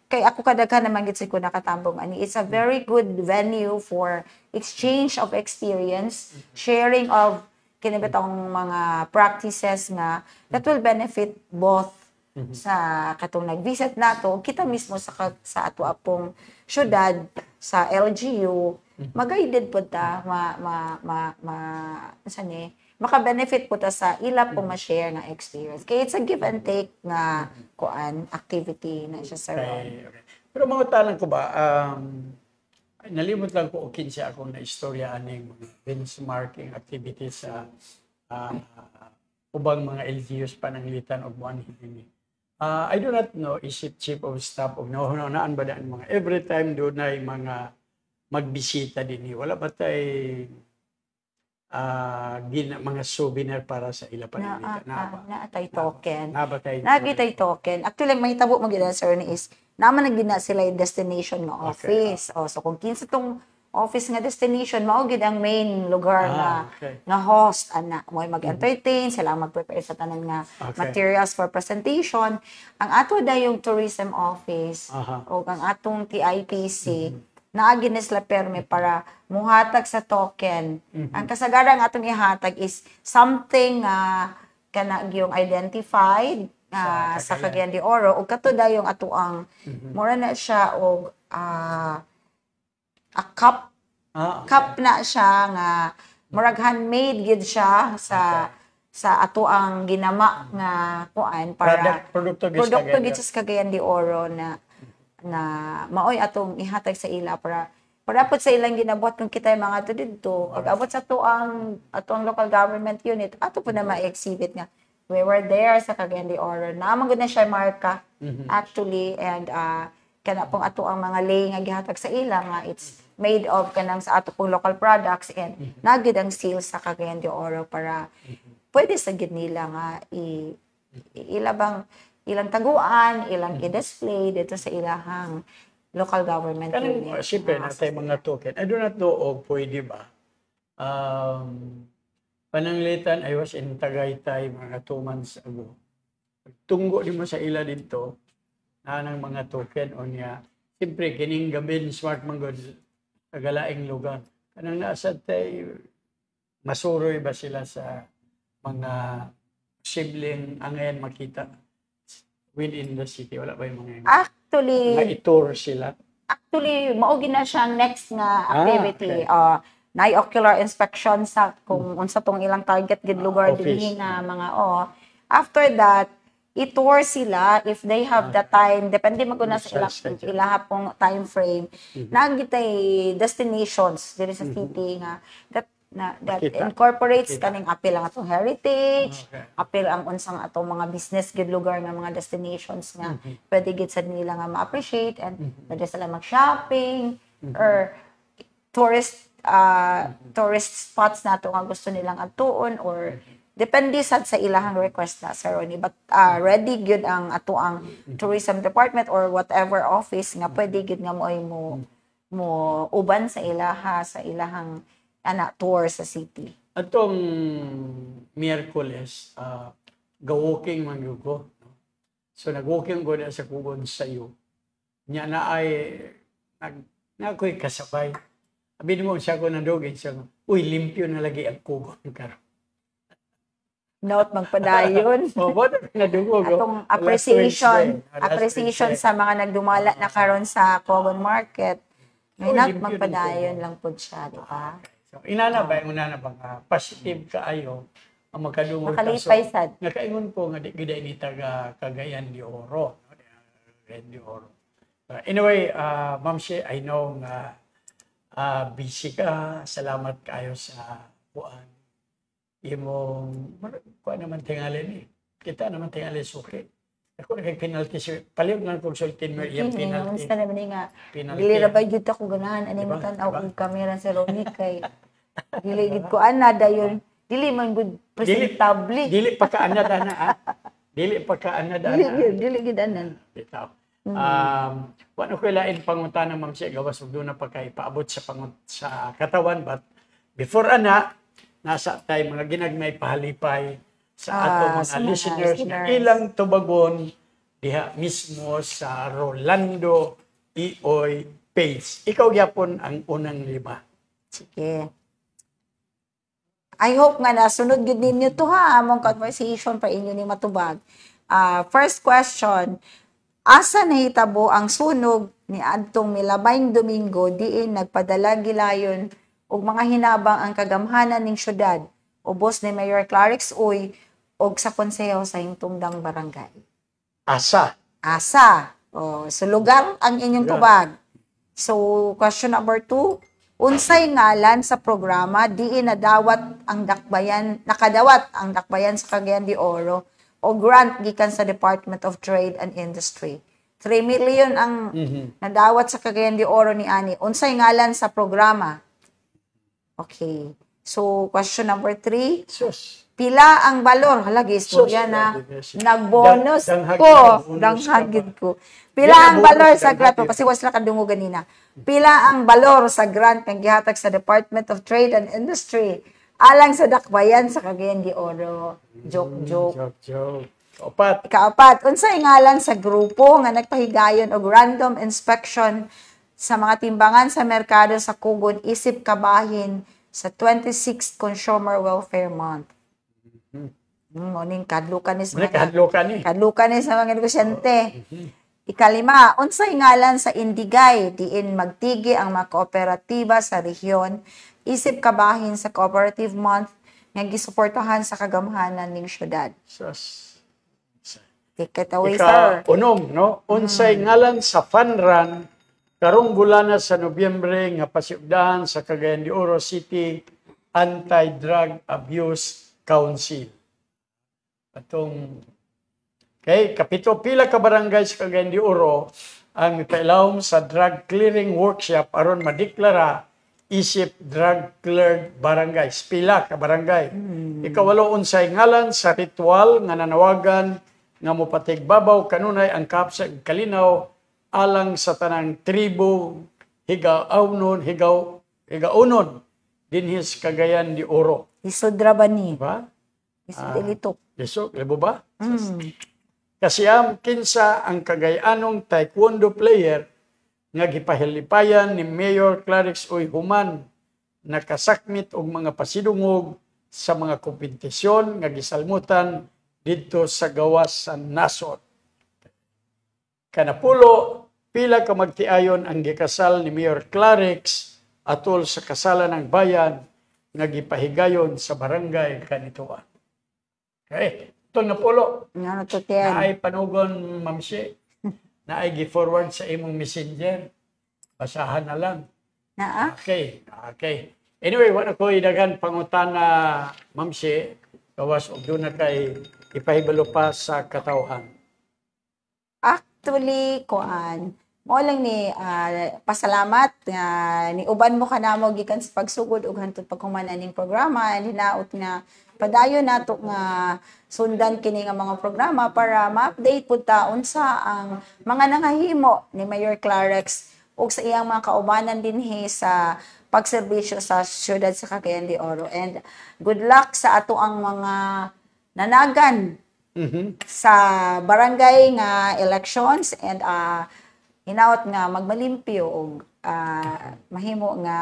kay ako kadaghan naman gid ko nakatambong ani, it's a very good venue for exchange of experience, sharing of kinabitang mga practices nga that will benefit both sa katong nag-visit nato, kita mismo sa ato apong syudad sa LGU, mag-guided po ta maka-benefit po ta sa ila pong ma-share nga experience. Kaya it's a give and take nga activity na siya, sir. Okay. Pero mga tanong ko ba, nalimot lang ko o kinsa akong na-istorya aning mga benchmarking activities sa ubang mga LGUs pananglitan o buwan hindi. I do not know, is it chief of staff o naan ba na mga every time doon na mga magbisita din. Wala ba tayo mga souvenir para sa ila pananglitan? Naatay token. Nabatay token. Actually, may tabo magiging, sir, is naman nagina sila yung destination nga office. So kung kinsa tong office nga destination, mao gid ang main lugar nga host ana mo mag-entertain, sila mag-prepare sa tanan nga materials for presentation. Ang ato yung tourism office o ang atong TIPC naagi na sila perme para muhatag sa token. Ang kasagaran nga atong ihatag is something kana yung identified sa Cagayan de Oro, o kato dayong ato ang mura na siya og a cup na siya nga murag handmade gid siya sa ato ang ginama nga kuan para produkto gid sa Cagayan de Oro na maoy atong ihatag sa ila para pud sa ilang ginabuhat kung kita mga ato didto pag abot sa atong local government unit ato po na ma-exhibit nga we were there sa Cagayan de Oro. Naman gud na siya marka actually, and kana pong ato ang mga lay nga gihatag sa ila nga it's made of kanang sa ato pong local products, and nagid ang sales sa Cagayan de Oro para pwede sa gid nila nga ilabang ilang taguan, ilang i-display dito sa ilahang local government unit. Siyempre, natay mga token. I do not know o pwede ba pananglitan, I was in Tagaytay mga 2 months ago. Tunggo di mo sa ila dito na ng mga token o niya siyempre, kining gabi smart manggod, kagalaing lugar. Kanang nasa tayo, masuroy ba sila sa mga posibleng angayan makita within the city? Wala ba yung mga Actually, ma-tour sila? Actually, mao gina siyang next nga Ah, activity. okay. Na-ocular inspection sa kung unsa tong ilang target gid lugar Office. dinhi nga mga After that, i-tour sila if they have the time. Depende maguna sa ilaha pong time frame. Nagitay destinations diri sa city nga that Kita. incorporates Kita. kaning apil ang atong heritage, Okay. apil ang unsang atong mga business gid lugar nga mga destinations nga pwede gid sa nila nga ma-appreciate and pwede sila mag-shopping or tourist spots nato nga gusto nilang adtuon or depende sad sa ilahang request na Sir Ronnie, but ready gyud ang ato ang tourism department or whatever office nga pwede gyud nga mo uban sa ilahang tour sa city. Atong Miyerkules, ga-walking man yun ko. No? So, nag-walking ko na sa kugon sa iyo. Nya na ay, na ako'y kasabay. Abin mo siya ko nadugin siya, uy, limpyo na lagi ang kugon karon. Note magpadayon. Nadugog. Atong appreciation sa mga nagdumala na karon sa Cogon Market. Ngayon, magpadayon lang po siya, di ba? So, inana ba, positive kaayo ang makadungog Makalipay sad. Nakaingon ko nga di gida ni taga Cagayan de Oro. No? Cagayan de Oro. Anyway, Ma'am She, I know nga busy ka. Salamat kayo sa buwan. Imong, kuha naman tingali ni. Kita naman tingali suki. Ako nagkag-penalty sir. Palihog nga kong sultin mo yung penalty. Unsa naman nga. Penalty. Dili ra ba jud ako ganahan ani mo tan-aw og kamera sa Ronnie kay dili gid ko ana dayon. Dili man gud presentable. Dili pa kaanad ana ha. Dili pa kaanad ana. Dili gid anan. Bitaw. Wano ko lain pangutana Ma'am She gawas ug na pa kay paabot sa katawan but before ana nasa tay mga ginagmay pahalipay sa ato mga listeners na ilang tubagon diha mismo sa Rolando Ioy page. Ikaw gyapon ang unang lima. Sige. I hope nga nasunod gud ninyo to ha among conversation pa inyo ni matubag. First question, asa nahitabo ang sunog ni adtong milabayng Domingo diin nagpadala gilayon og mga hinabang ang kagamhanan ning syudad ubos ni Mayor Clarix Uy og sa konseho sa Hingtungdang Barangay. Asa. So lugar ang inyong tubag. So question number 2, unsay ngalan sa programa diin nakadawat ang dakbayan sa Cagayan de Oro o grant gikan sa Department of Trade and Industry. 3 million ang nadawat sa Cagayan de Oro ni ani. Unsay ngalan sa programa? Okay. So, question number 3. Pila ang balor? Halagi, istorya na. Nag-bonus ko. Danghagid ko. Pila ang balor sa grant? Kasi was na kadungo ganina. Pila ang balor sa grant ng gihatag sa Department of Trade and Industry alang sa dakbayan sa Cagayan de Oro? Joke. Ikaapat, unsay ngalan sa grupo nga nagpahigayon og random inspection sa mga timbangan sa merkado sa Kugon isip kabahin sa 26th Consumer Welfare Month. Morning kadlukan ni sa mga negosyante. Ikalima, unsay ngalan sa Indigay diin magtigi ang mga kooperatiba sa rehiyon isip kabahin sa Cooperative Month nga gisuportahan sa kagamhanan ning syudad. Take it away, sir. Unom, no? Unsay ngalan sa fun run karong bulana sa Nobyembre nga pasiugdahan sa Cagayan de Oro City Anti-Drug Abuse Council. Kapito pila ka barangay sa Cagayan de Oro ang ipailawom sa drug clearing workshop aron madeklara isip drug cleared barangay. Pila ka barangay. Ikawalo, unsay ngalan sa ritual nga nanawagan nga mopatigbabaw kanunay ang kapsag kalinaw alang sa tanang tribo higaunon dinhis Cagayan de Oro. Isod ra ba ni? Ba? Isod dilitok. Isod, lebo ba? Kasi kinsa ang Cagayanong taekwondo player nga gipahilipayan ni Mayor Clarix Oy Human nakasakmit og mga pasidungog sa mga kompetisyon nga gisalmutan didto sa gawas sa nasod. Kanapulo, pila ka magtiayon ang gikasal ni Mayor Clarix atol sa kasalan ng bayan nga gipahigayon sa barangay Kanituan. Okay, ito na pulo. Nga to 10. Na ay panugon, Ma'am Shi. Na ay gi-forward sa imong messenger. Basahan na lang. Naa? Okay. Anyway, wala ko idagan pangutana, Ma'am Shi. Gawas og doon na kay ipahibalo pa sa katawhan. Actually, mo lang ni pasalamat ni uban mo kanamo gikan sa pagsugod ug hantod paghuman aning programa hinaot nga padayon nato nga sundan kini nga mga programa para ma-update pud ta unsa ang mga nangahimo ni Mayor Clarix ug sa iyang mga kaubanan dinhi sa pagserbisyo sa siyudad sa Cagayan de Oro. And good luck sa ato ang mga nanagan sa barangay nga elections and hinaot nga magmalimpyo og mahimo nga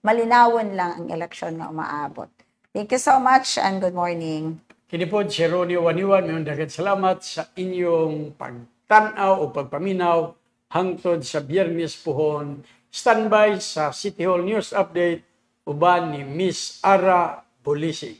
malinawon lang ang eleksyon nga umaabot. Thank you so much and good morning. Kini po si Ronnie Waniwan, mayong daghang salamat sa inyong pagtanaw o pagpaminaw hangtod sa Biyernes puhon. Standby sa City Hall News Update uban ni Miss Ara Bolisi.